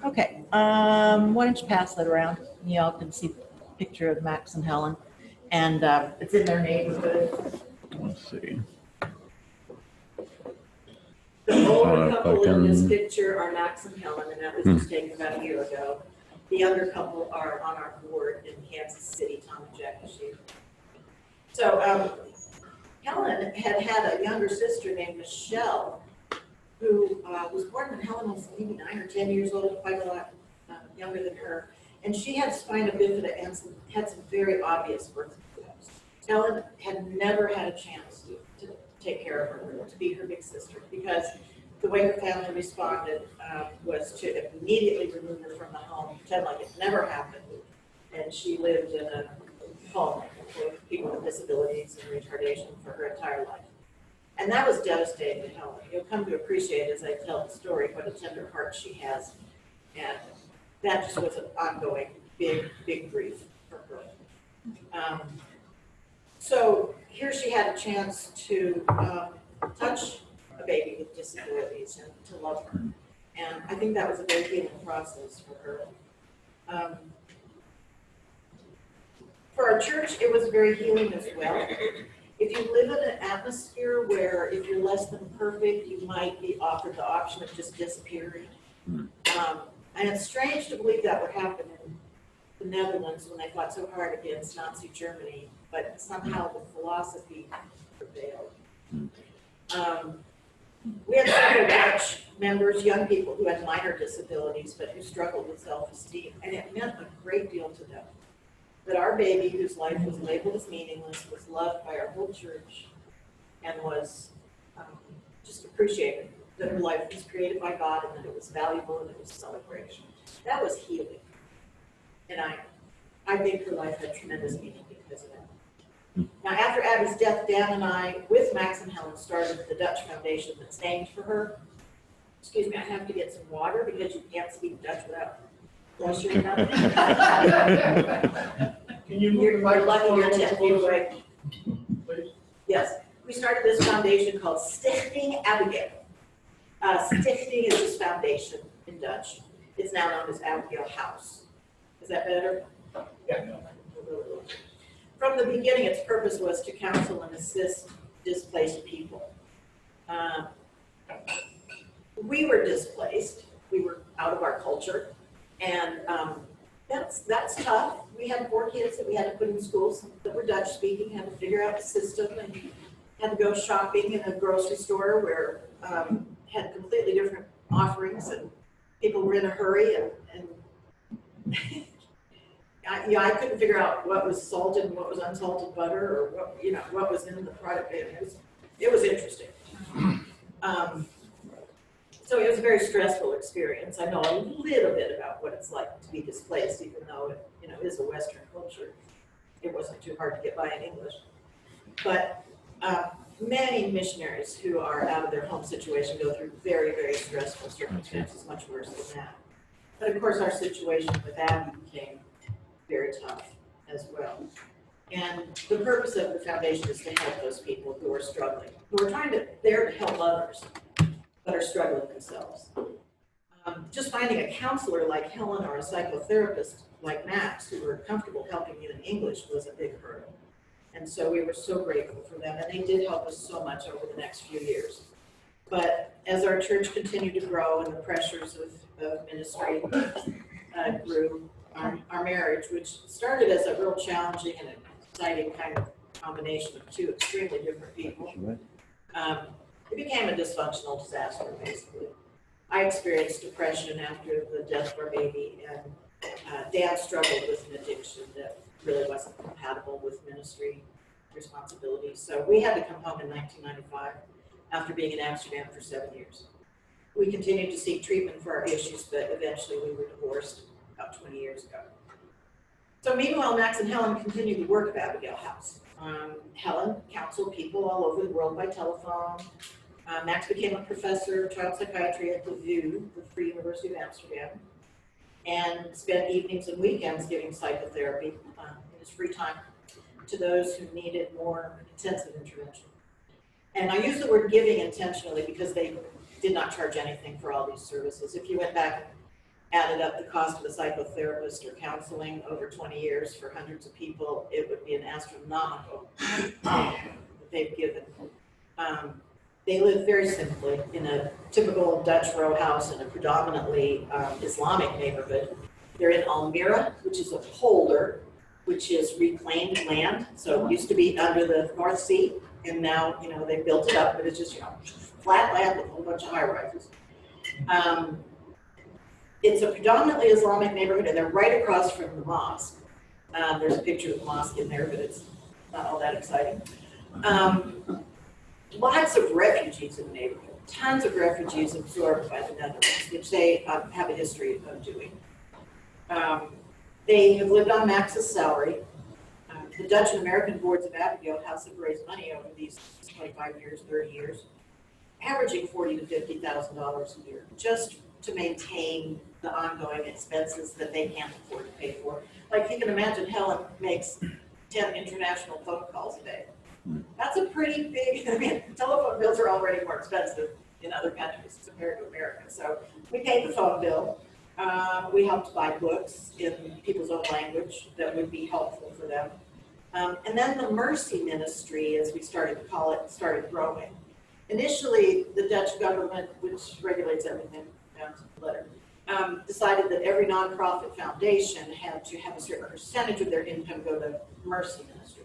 Okay, why don't you pass that around? Y'all can see a picture of Max and Helen, and it's in their neighborhood. Let's see. The older if I couple in this can- picture are Max and Helen, and that was just taken about a year ago. The younger couple are on our board in Kansas City, Tom and Jackie Sheep. So Helen had a younger sister named Michelle, who was born when Helen was maybe 9 or 10 years old, quite a lot younger than her. And she had spina bifida and had some very obvious birth defects. Helen had never had a chance to take care of her, to be her big sister, because the way her family responded was to immediately remove her from the home, pretend like it never happened. And she lived in a home with people with disabilities and retardation for her entire life. And that was devastating to Helen. You'll come to appreciate as I tell the story what a tender heart she has. And that just was an ongoing big, big grief for her. So here she had a chance to touch a baby with disabilities and to love her. And I think that was a very healing process for her. For our church, it was very healing as well. If you live in an atmosphere where if you're less than perfect, you might be offered the option of just disappearing. And it's strange to believe that would happen in the Netherlands when they fought so hard against Nazi Germany, but somehow the philosophy prevailed. We had several Dutch members, young people who had minor disabilities, but who struggled with self-esteem, and it meant a great deal to them that our baby, whose life was labeled as meaningless, was loved by our whole church and was just appreciated, that her life was created by God and that it was valuable and it was celebration. That was healing. And I think her life had tremendous meaning because of that. Now, after Abby's death, Dan and I, with Max and Helen, started the Dutch foundation that's named for her. Excuse me, I have to get some water because you can't speak Dutch without flushing your mouth. Can you You're lucky you're 10 feet away. Yes, we started this foundation called Stichting Abigail. Stichting is this foundation in Dutch. It's now known as Abigail House. Is that better? Yeah. From the beginning, its purpose was to counsel and assist displaced people. We were displaced. We were out of our culture. And that's tough. We had 4 kids that we had to put in schools that were Dutch speaking, had to figure out the system, and had to go shopping in a grocery store where had completely different offerings, and people were in a hurry, and I couldn't figure out what was salted and what was unsalted butter, or what was in the product. It was interesting. So it was a very stressful experience. I know a little bit about what it's like to be displaced, even though it is a Western culture. It wasn't too hard to get by in English. But many missionaries who are out of their home situation go through very, very stressful circumstances, much worse than that. But of course, our situation with Abby became very tough as well. And the purpose of the foundation is to help those people who are struggling, who are there to help others, but are struggling themselves. Just finding a counselor like Helen or a psychotherapist like Max who were comfortable helping you in English was a big hurdle. And so we were so grateful for them, and they did help us so much over the next few years. But as our church continued to grow and the pressures of ministry grew, our marriage, which started as a real challenging and exciting kind of combination of 2 extremely different people, it became a dysfunctional disaster, basically. I experienced depression after the death of our baby, and Dan struggled with an addiction that really wasn't compatible with ministry responsibilities. So we had to come home in 1995 after being in Amsterdam for 7 years. We continued to seek treatment for our issues, but eventually we were divorced about 20 years ago. So meanwhile, Max and Helen continued the work of Abigail House. Helen counseled people all over the world by telephone. Max became a professor of child psychiatry at the VU, the Free University of Amsterdam, and spent evenings and weekends giving psychotherapy in his free time to those who needed more intensive intervention. And I use the word giving intentionally because they did not charge anything for all these services. If you went back and added up the cost of a psychotherapist or counseling over 20 years for hundreds of people, it would be an astronomical that they've given. They live very simply in a typical Dutch row house in a predominantly Islamic neighborhood. They're in Almere, which is a polder, which is reclaimed land. So it used to be under the North Sea, and now, you know, they built it up, but it's just, you know, flat land with a whole bunch of high rises. It's a predominantly Islamic neighborhood, and they're right across from the mosque. There's a picture of the mosque in there, but it's not all that exciting. Lots of refugees in the neighborhood, tons of refugees absorbed by the Netherlands, which they have a history of doing. They have lived on Max's salary. The Dutch and American boards of Abigail House have raised money over these 25 years, 30 years, averaging $40,000 to $50,000 a year, just to maintain the ongoing expenses that they can't afford to pay for. Like you can imagine, Helen makes 10 international phone calls a day. That's a pretty big, I mean, telephone bills are already more expensive in other countries compared to America. So we paid the phone bill. We helped buy books in people's own language that would be helpful for them. And then the Mercy Ministry, as we started to call it, started growing. Initially, the Dutch government, which regulates everything down to the letter, decided that every nonprofit foundation had to have a certain percentage of their income go to Mercy Ministry.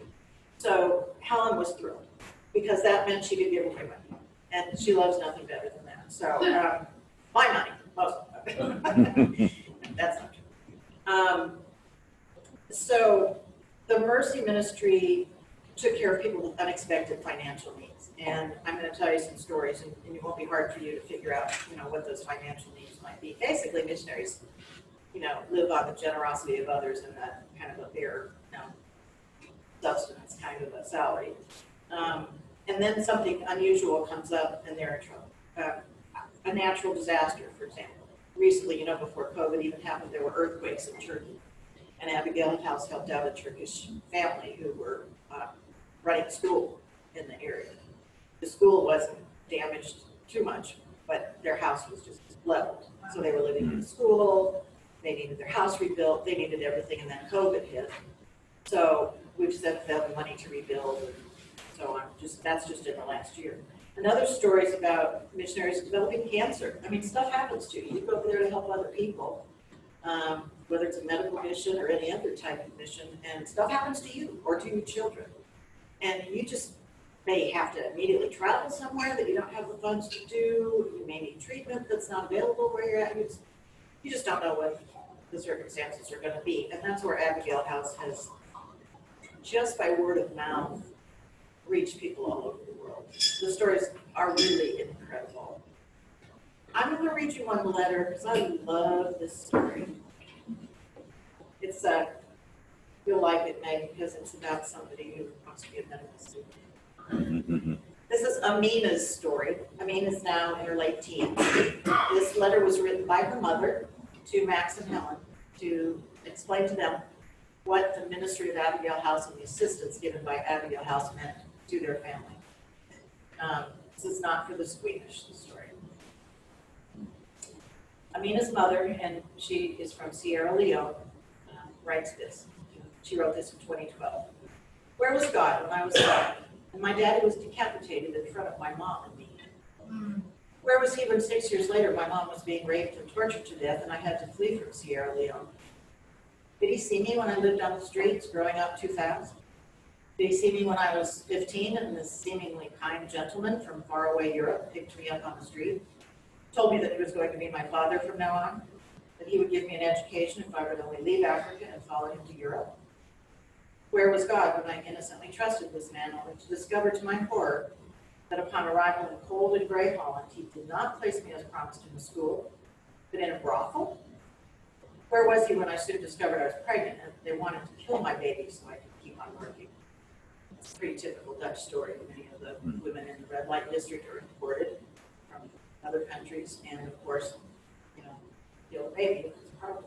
So Helen was thrilled because that meant she could give away money, and she loves nothing better than that. So my money, most of it. That's not true. So the Mercy Ministry took care of people with unexpected financial needs, and I'm going to tell you some stories, and it won't be hard for you to figure out, you know, what those financial needs might be. Basically, missionaries, you know, live on the generosity of others and that kind of a bare, you know, substance kind of a salary. And then something unusual comes up and they're in trouble. A natural disaster, for example. Recently, you know, before COVID even happened, there were earthquakes in Turkey. And Abigail House helped out a Turkish family who were running a school in the area. The school wasn't damaged too much, but their house was just leveled. So they were living in the school, they needed their house rebuilt, they needed everything, and then COVID hit. So we've sent them money to rebuild, and so on. That's just in the last year. Another story is about missionaries developing cancer. I mean, stuff happens to you. You go over there to help other people, whether it's a medical mission or any other type of mission, and stuff happens to you or to your children. And you just may have to immediately travel somewhere that you don't have the funds to do. You may need treatment that's not available where you're at. You just don't know what the circumstances are going to be. And that's where Abigail House has, just by word of mouth, reach people all over the world. The stories are really incredible. I'm going to read you one letter because I love this story. It's you'll like it, Meg, because it's about somebody who wants to be a medical student. This is Amina's story. Amina is now in her late teens. This letter was written by her mother to Max and Helen to explain to them what the ministry of Abigail House and the assistance given by Abigail House meant to their family. This is not for the squeamish, the story. Amina's mother, and she is from Sierra Leone, writes this. She wrote this in 2012. Where was God when I was 5? And my daddy was decapitated in front of my mom and me. Where was he when 6 years later my mom was being raped and tortured to death and I had to flee from Sierra Leone? Did he see me when I lived on the streets growing up too fast? Did he see me when I was 15 and this seemingly kind gentleman from faraway Europe picked me up on the street, told me that he was going to be my father from now on, that he would give me an education if I would only leave Africa and follow him to Europe? Where was God when I innocently trusted this man, only to discover to my horror that upon arrival in cold and gray Holland, he did not place me as promised in a school, but in a brothel? Where was he when I soon discovered I was pregnant and they wanted to kill my baby so I could keep on working? It's a pretty typical Dutch story. Many of the women in the red light district are imported from other countries, and of course, you know, kill the baby if it's a problem.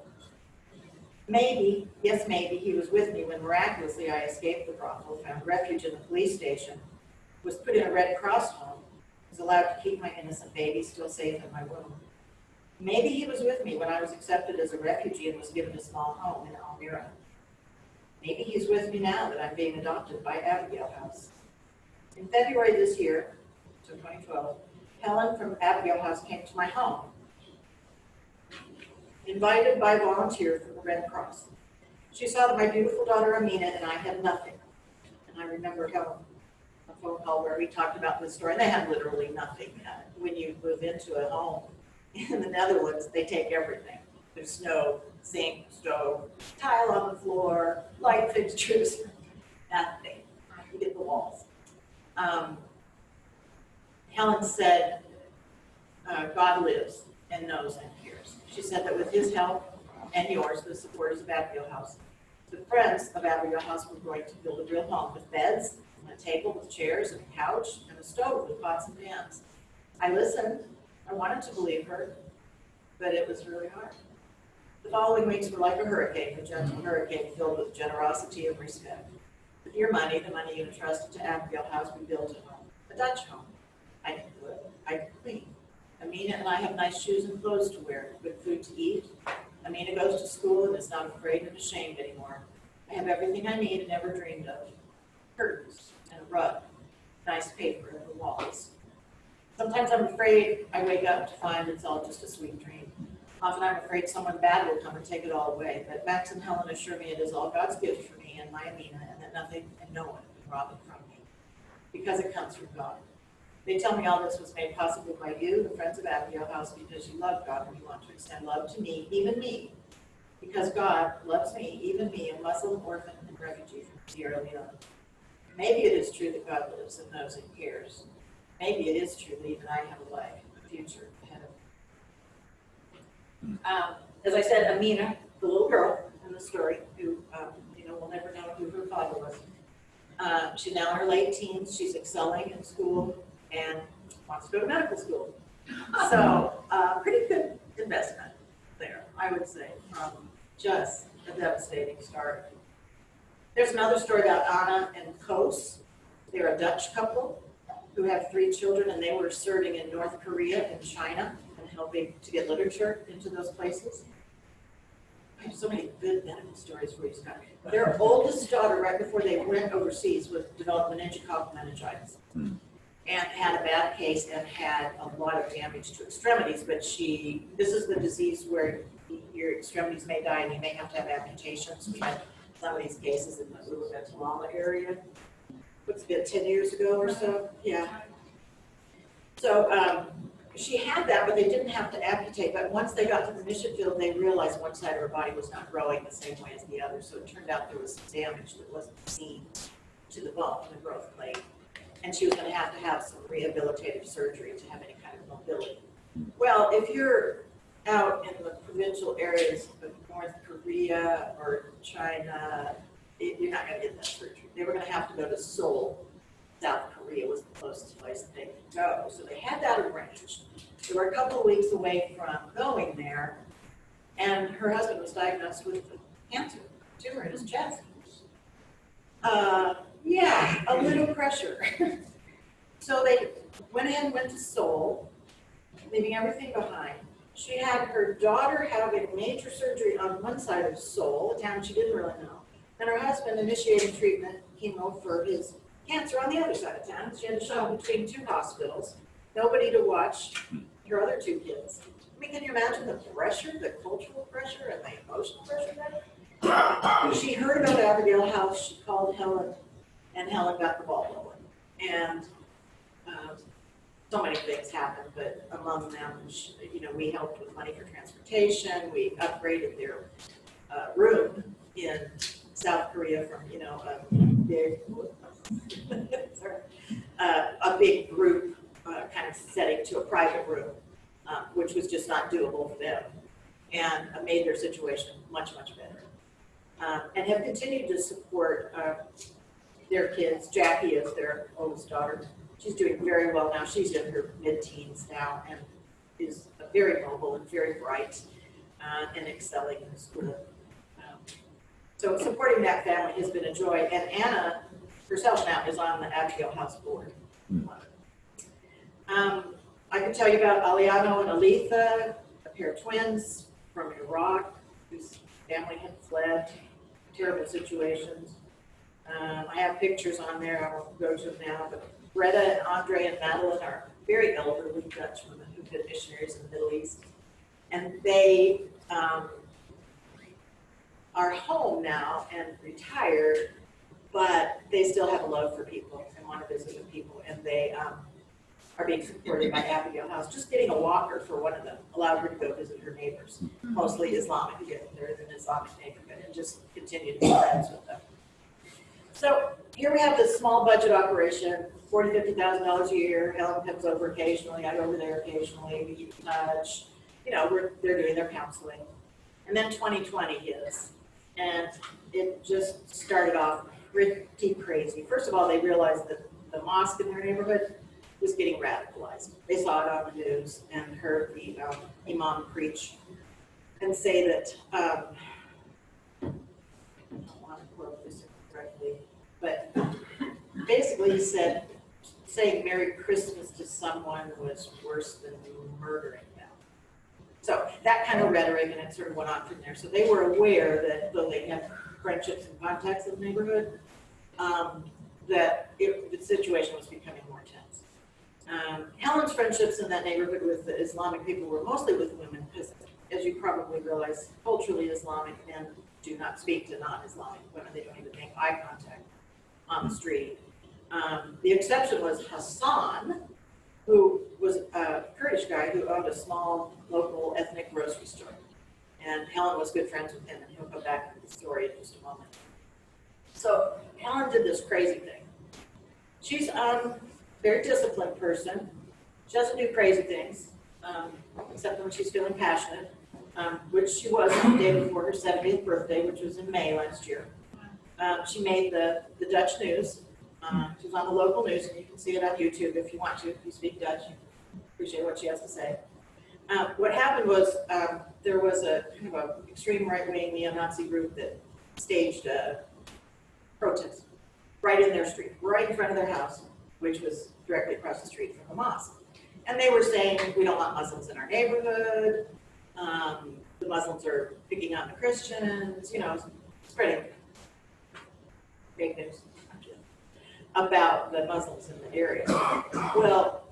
Maybe, yes, maybe he was with me when miraculously I escaped the brothel, found refuge in the police station, was put in a Red Cross home, was allowed to keep my innocent baby still safe in my womb. Maybe he was with me when I was accepted as a refugee and was given a small home in Almira. Maybe he's with me now that I'm being adopted by Abigail House. In February this year, so 2012, Helen from Abigail House came to my home, invited by volunteer from the Red Cross. She saw that my beautiful daughter Amina and I had nothing. And I remember Helen, a phone call where we talked about this story. They had literally nothing. When you move into a home in the Netherlands, they take everything. There's no sink, stove, tile on the floor, light fixtures, nothing. You get the walls. Helen said, God lives and knows and cares. She said that with his help and yours, the supporters of Abigail House, the friends of Abigail House were going to build a real home with beds, and a table with chairs, and a couch, and a stove with pots and pans. I listened. I wanted to believe her, but it was really hard. The following weeks were like a hurricane, a gentle hurricane filled with generosity and respect. With your money, the money you entrusted to Abigail House, we built a home, a Dutch home. I can cook, I can clean. Amina and I have nice shoes and clothes to wear, good food to eat. Amina goes to school and is not afraid and ashamed anymore. I have everything I need and ever dreamed of. Curtains and a rug, nice paper in the walls. Sometimes I'm afraid I wake up to find it's all just a sweet dream. Often I'm afraid someone bad will come and take it all away, but Max and Helen assure me it is all God's gift for me and my Amina, and that nothing and no one can rob it from me, because it comes from God. They tell me all this was made possible by you, the friends of Abigail House, because you love God and you want to extend love to me, even me, because God loves me, even me, a Muslim orphan and refugee from Sierra Leone. Maybe it is true that God lives and knows and cares. Maybe it is true that even I have a life, a future ahead of me. As I said, Amina, the little girl in the story, who we'll never know who her father was. She's now in her late teens. She's excelling in school and wants to go to medical school. So pretty good investment there, I would say, from just a devastating start. There's another story about Anna and Koos. They're a Dutch couple who have 3 children, and they were serving in North Korea and China and helping to get literature into those places. I have so many good medical stories for you, Scott. Their oldest daughter, right before they went overseas, developed meningococcal meningitis and had a bad case and had a lot of damage to extremities. But this is the disease where your extremities may die and you may have to have amputations. We had some of these cases in the Uluwatu area. What's it, 10 years ago or so? Yeah. So she had that, but they didn't have to amputate. But once they got to the mission field, they realized one side of her body was not growing the same way as the other. So it turned out there was damage that wasn't seen to the bone, the growth plate. And she was going to have some rehabilitative surgery to have any kind of mobility. Well, if you're out in the provincial areas of North Korea or China, you're not going to get that surgery. They were going to have to go to Seoul. South Korea was the closest place that they could go. So they had that arranged. They were a couple of weeks away from going there, and her husband was diagnosed with cancer, tumor in his chest. Yeah, a little pressure. So they went ahead and went to Seoul, leaving everything behind. She had her daughter having major surgery on one side of Seoul, a town she didn't really know, and her husband initiating treatment, chemo, for his cancer on the other side of town. She had to shop between 2 hospitals, nobody to watch her other 2 kids. I mean, can you imagine the pressure, the cultural pressure and the emotional pressure there? She heard about Abigail House, she called Helen, and Helen got the ball rolling. And so many things happened, but among them, we helped with money for transportation. We upgraded their room in South Korea from, a big group kind of setting to a private room, which was just not doable for them, and made their situation much, much better. And have continued to support their kids. Jackie is their oldest daughter. She's doing very well now. She's in her mid-teens now and is very mobile and very bright and excelling in school. So supporting that family has been a joy. And Anna herself now is on the Abigail House board. I can tell you about Aliano and Aletha, a pair of twins from Iraq whose family had fled terrible situations. I have pictures on there. I won't go to them now, but Greta and Andre and Madeline are very elderly Dutch women who've been missionaries in the Middle East. And they are home now and retired, but they still have a love for people and want to visit with people. And they are being supported by Abigail House. Just getting a walker for one of them allowed her to go visit her neighbors, mostly Islamic, again, they're in an Islamic neighborhood, and just continue to be friends with them. So here we have this small budget operation, $40,000 to $50,000 a year. Helen comes over occasionally. I go over there occasionally. We keep in touch. You know, they're doing their counseling. And then 2020 hits, and it just started off pretty crazy. First of all, they realized that the mosque in their neighborhood was getting radicalized. They saw it on the news and heard the imam preach and say that, I don't want to quote this correctly, but basically he said, saying Merry Christmas to someone was worse than murdering them. So that kind of rhetoric, and it sort of went on from there. So they were aware that though they had friendships and contacts in the neighborhood, that the situation was becoming more tense. Helen's friendships in that neighborhood with the Islamic people were mostly with women because, as you probably realize, culturally Islamic men do not speak to non-Islamic women. They don't even make eye contact on the street. The exception was Hassan, who was a Kurdish guy who owned a small local ethnic grocery store. And Helen was good friends with him, and he'll come back to the story in just a moment. So Helen did this crazy thing. She's a very disciplined person. She doesn't do crazy things, except when she's feeling passionate, which she was the day before her 70th birthday, which was in May last year. She made the Dutch news. She was on the local news, and you can see it on YouTube if you want to. If you speak Dutch, you appreciate what she has to say. What happened was there was a kind of an extreme right-wing neo-Nazi group that staged a protest right in their street, right in front of their house, which was directly across the street from the mosque. And they were saying, we don't want Muslims in our neighborhood. The Muslims are picking on the Christians, you know, spreading fake news about the Muslims in the area. Well,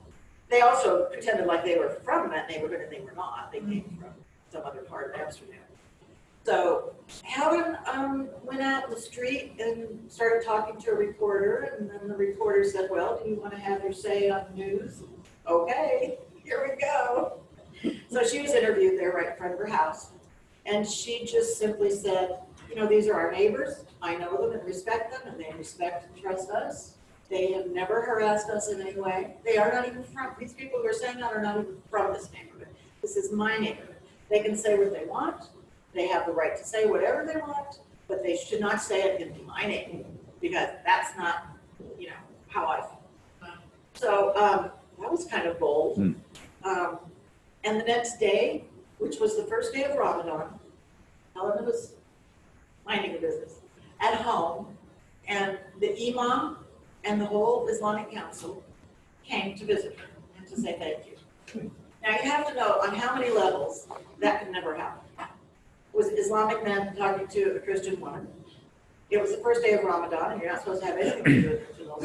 they also pretended like they were from that neighborhood, and they were not. They came from some other part of Amsterdam. So Helen went out in the street and started talking to a reporter, and then the reporter said, well, do you want to have your say on the news? Okay, here we go. So she was interviewed there right in front of her house, and she just simply said, you know, these are our neighbors. I know them and respect them, and they respect and trust us. They have never harassed us in any way. They are not even from, these people who are saying that are not even from this neighborhood. This is my neighborhood. They can say what they want. They have the right to say whatever they want, but they should not say it in my name, because that's not, you know, how I feel. So that was kind of bold. And the next day, which was the first day of Ramadan, Helen was minding her business at home, and the imam and the whole Islamic Council came to visit her and to say thank you. Now you have to know on how many levels that could never happen. It was Islamic men talking to a Christian woman. It was the first day of Ramadan, and you're not supposed to have anything to do with infidels.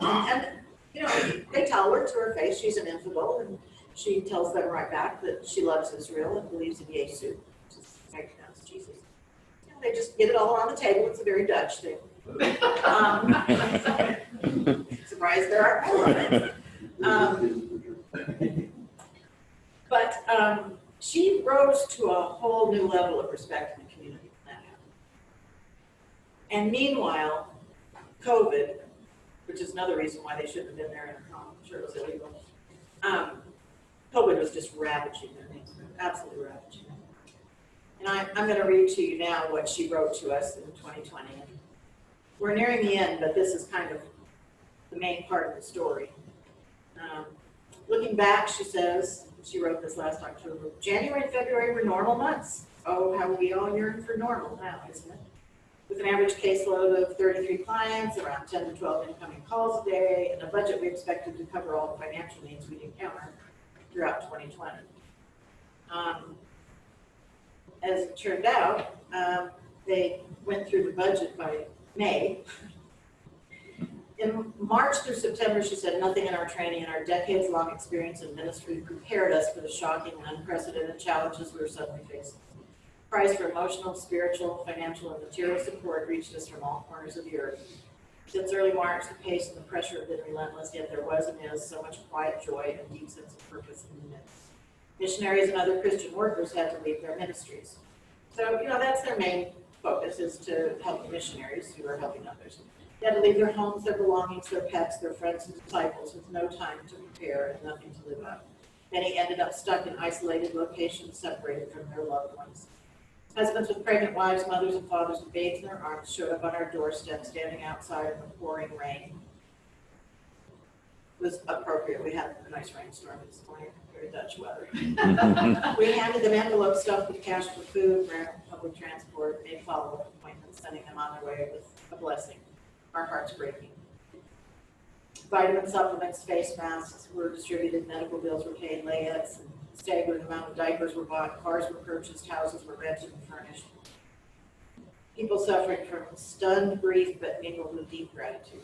And you know, they tell her to her face she's an infidel, and she tells them right back that she loves Israel and believes in Jesus, which is how you pronounce Jesus. You know, they just get it all on the table. It's a very Dutch thing. Surprised there aren't more of it. But she rose to a whole new level of respect in the community when that happened. And meanwhile, COVID, which is another reason why they shouldn't have been there in a home, I'm sure it was illegal. COVID was just ravaging their neighborhood, absolutely ravaging. And I'm going to read to you now what she wrote to us in 2020. We're nearing the end, but this is kind of the main part of the story. Looking back, she says, she wrote this last October, January and February were normal months. Oh, how we all yearn for normal now, isn't it? With an average caseload of 33 clients, around 10 to 12 incoming calls a day, and a budget we expected to cover all the financial needs we'd encounter throughout 2020. As it turned out, they went through the budget by May. In March through September, she said, nothing in our training and our decades-long experience in ministry prepared us for the shocking and unprecedented challenges we were suddenly facing. Cries for emotional, spiritual, financial, and material support reached us from all corners of the earth. Since early March, the pace and the pressure have been relentless, yet there was and is so much quiet joy and deep sense of purpose in the midst. Missionaries and other Christian workers had to leave their ministries. So, that's their main focus, is to help the missionaries who are helping others. They had to leave their homes, their belongings, their pets, their friends and disciples with no time to prepare and nothing to live up. Many ended up stuck in isolated locations, separated from their loved ones. Husbands with pregnant wives, mothers and fathers with babes in their arms showed up on our doorstep, standing outside in the pouring rain. It was appropriate. We had a nice rainstorm this morning, very Dutch weather. We handed them envelopes stuffed with cash for food, rent, public transport, made follow-up appointments, sending them on their way with a blessing. Our hearts breaking. Vitamin supplements, face masks were distributed, medical bills were paid, layups, and staggering amount of diapers were bought, cars were purchased, houses were rented and furnished. People suffering from stunned grief but mingled with deep gratitude.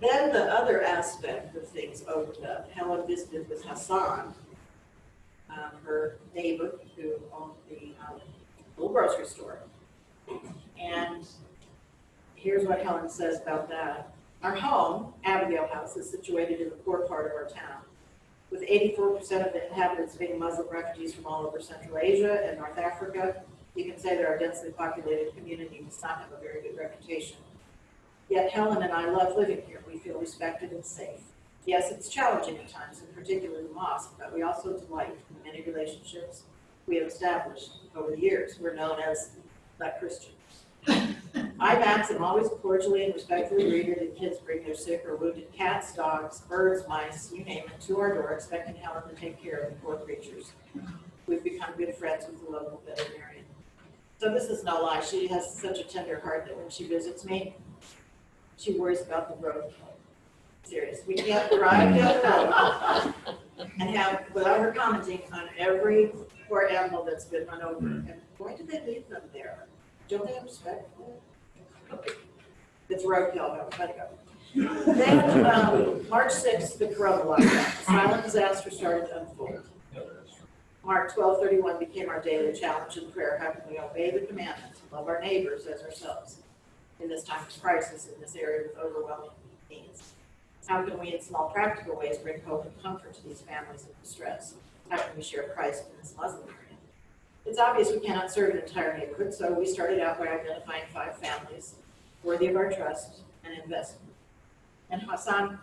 Then the other aspect of things opened up. Helen visited with Hassan, her neighbor who owned the little grocery store. And here's what Helen says about that. Our home, Abigail House, is situated in the poor part of our town. With 84% of the inhabitants being Muslim refugees from all over Central Asia and North Africa, you can say that our densely populated community does not have a very good reputation. Yet Helen and I love living here. We feel respected and safe. Yes, it's challenging at times, in particular the mosque, but we also delight in the many relationships we have established over the years. We're known as the Christians. I, Max, am always cordially and respectfully greeted, and kids bring their sick or wounded cats, dogs, birds, mice, you name it, to our door, expecting Helen to take care of the poor creatures. We've become good friends with the local veterinarian. So this is no lie. She has such a tender heart that when she visits me, she worries about the road. Serious. We can't drive down the road and have, without her commenting on every poor animal that's been run over. And why do they leave them there? Don't they have respect for it? It's roadkill, let it go. Then March 6th, the corona lockdown. The silent disaster started to unfold. Mark 12:31 became our daily challenge in prayer. How can we obey the commandments and love our neighbors as ourselves in this time of crisis in this area with overwhelming needs? How can we, in small practical ways, bring hope and comfort to these families in distress? How can we share Christ in this Muslim area? It's obvious we cannot serve an entire neighborhood, so we started out by identifying 5 families worthy of our trust and investment. And Hassan,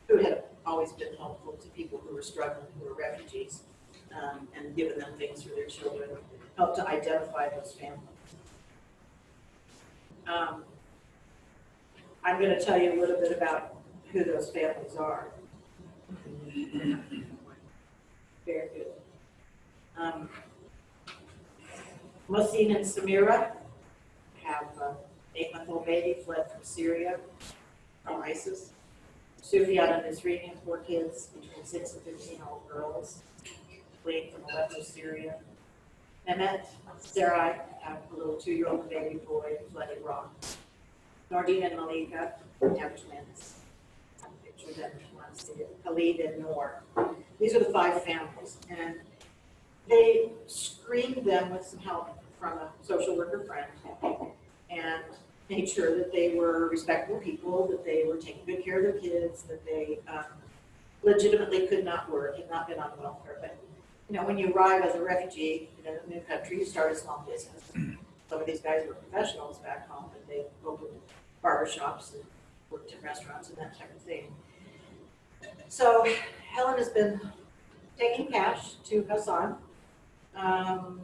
who had always been helpful to people who were struggling, who were refugees, and given them things for their children, helped to identify those families. I'm going to tell you a little bit about who those families are. Very good. Mohsin and Samira have an 8-month-old baby, fled from Syria, from ISIS. Sufyan and Nasreen have 4 kids, between 6 and 15-year-old girls, fleeing from Aleppo, Syria. Mehmet, Sarai have a little 2-year-old baby boy who fled Iran. Nordine and Malika have twins. I have a picture of them if you want to see it. Khalid and Noor. These are the 5 families. And they screened them with some help from a social worker friend and made sure that they were respectable people, that they were taking good care of their kids, that they legitimately could not work, had not been on welfare. But when you arrive as a refugee in a new country, you start a small business. Some of these guys were professionals back home, and they opened barbershops and worked in restaurants and that type of thing. So Helen has been taking cash to Hassan,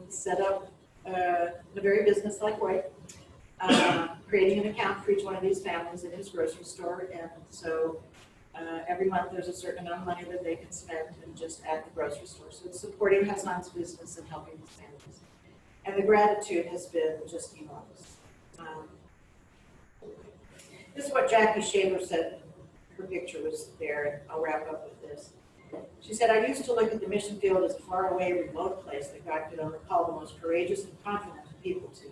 set up in a very business-like way, creating an account for each one of these families in his grocery store. And so Every month, there's a certain amount of money that they can spend and just at the grocery store. So it's supporting Hassan's business and helping his families. And the gratitude has been just enormous. This is what Jackie Shaver said. Her picture was there, and I'll wrap up with this. She said, I used to look at the mission field as a faraway, remote place that God could only call the most courageous and confident of people to.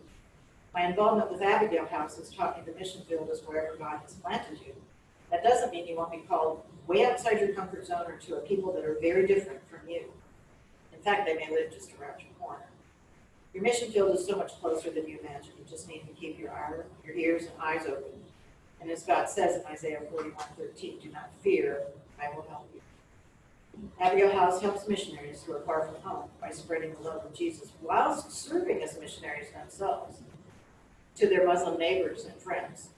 My involvement with Abigail House has taught me the mission field is wherever God has planted you. That doesn't mean you won't be called way outside your comfort zone or to a people that are very different from you. In fact, they may live just around your corner. Your mission field is so much closer than you imagine. You just need to keep your ears and eyes open. And as God says in Isaiah 41:13, do not fear, I will help you. Abigail House helps missionaries who are far from home by spreading the love of Jesus whilst serving as missionaries themselves to their Muslim neighbors and friends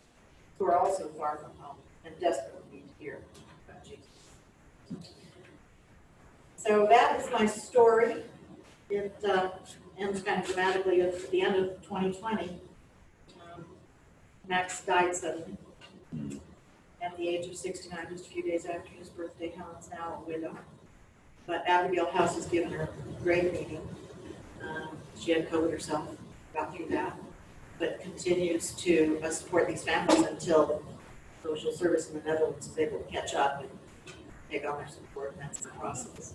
who are also far from home and desperately need to hear about Jesus. So that is my story. It ends kind of dramatically at the end of 2020. Max died suddenly at the age of 69, just a few days after his birthday. Helen's now a widow. But Abigail House has given her a great meeting. She had COVID herself, got through that, but continues to support these families until social service in the Netherlands is able to catch up and take on their support, and that's the process.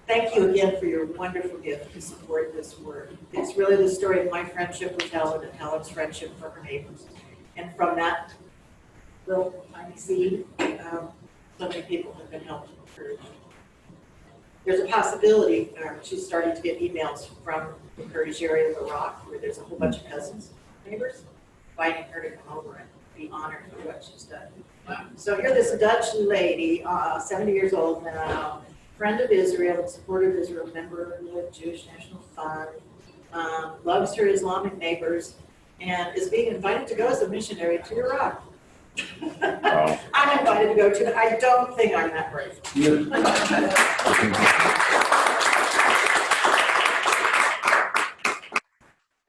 Thank you again for your wonderful gift to support this work. It's really the story of my friendship with Helen and Helen's friendship for her neighbors. And from that little tiny seed, so many people have been helped and encouraged. There's a possibility, she's starting to get emails from the Kurdish area of Iraq, where there's a whole bunch of cousins, neighbors, inviting her to come over and be honored for what she's done. So here this Dutch lady, 70 years old now, friend of Israel, supporter of Israel, member of the Jewish National Fund, loves her Islamic neighbors, and is being invited to go as a missionary to Iraq. Wow. I'm invited to go to, I don't think I'm that brave. Thank you very much.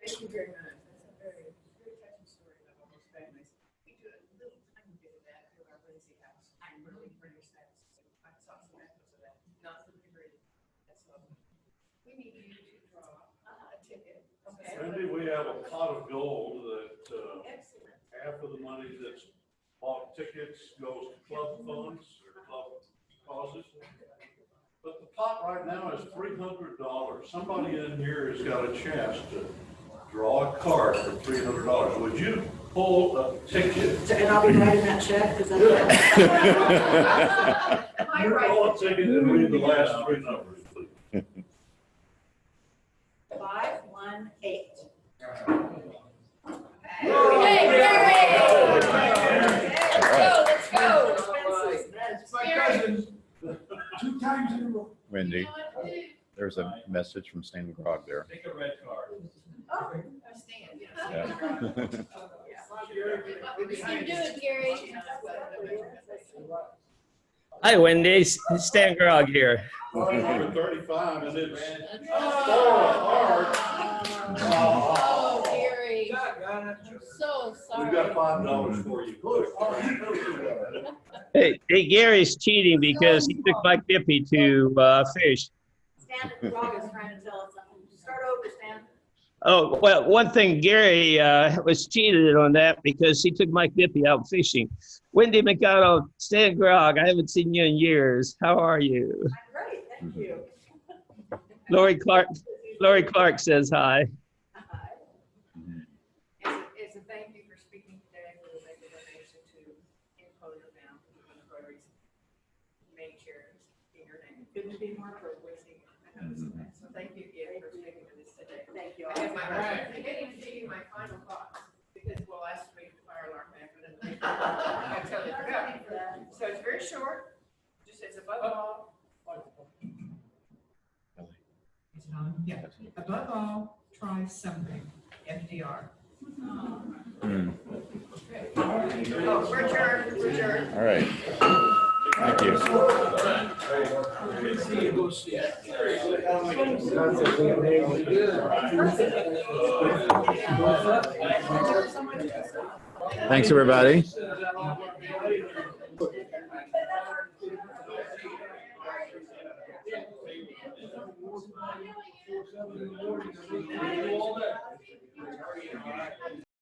That's a very, very touching story about all those families. We do a little tiny bit of that through our Lindsay House. I'm really furnished that. I saw some echoes of that. Not for the great. That's lovely. We need you to draw a ticket. Okay. Wendy, we have a pot of gold that Excellent. half of the money that's bought tickets goes to club funds or club causes. But the pot right now is $300. Somebody in here has got a chance to draw a card for $300. Would you pull a ticket? And I'll be writing that check, is that right? You're all a ticket and read the last three numbers, please. 518. Hey, Gary! Let's go. That's my cousin. 2 times in a row. Wendy, there's a message from Stan Grog there. Take a red card. Oh, I stand, yes. Yeah. How you doing, Gary? Hi, Wendy. Stan Grog here. Number 35, and it's Oh, Gary. I'm so We've sorry. got $5 for you. Look. Hey, Gary's cheating because he took Mike Dippy to fish. Stan Rob is trying to tell us something. Start over, Stan. Oh, well, one thing, Gary was cheated on that because he took Mike Dippy out fishing. Wendy McConnel, Stan Grog, I haven't seen you in years. How are you? I'm great, thank you. Lori Clark says hi. It's a thank you for speaking today for the big donation to Enclosure Down for the Rotary main charities in your name. Couldn't be more appropriate. I noticed that. So thank you again for speaking with us today. Thank you. I have my I didn't even give you my final thoughts because we'll ask me the fire alarm happened and I totally forgot. So it's very short. Just says above all. Is it on? Yeah. Above all, try something. FDR. Oh, we're adjourned. We're adjourned. All right. Thank you. Thanks, everybody. before 7 in the morning.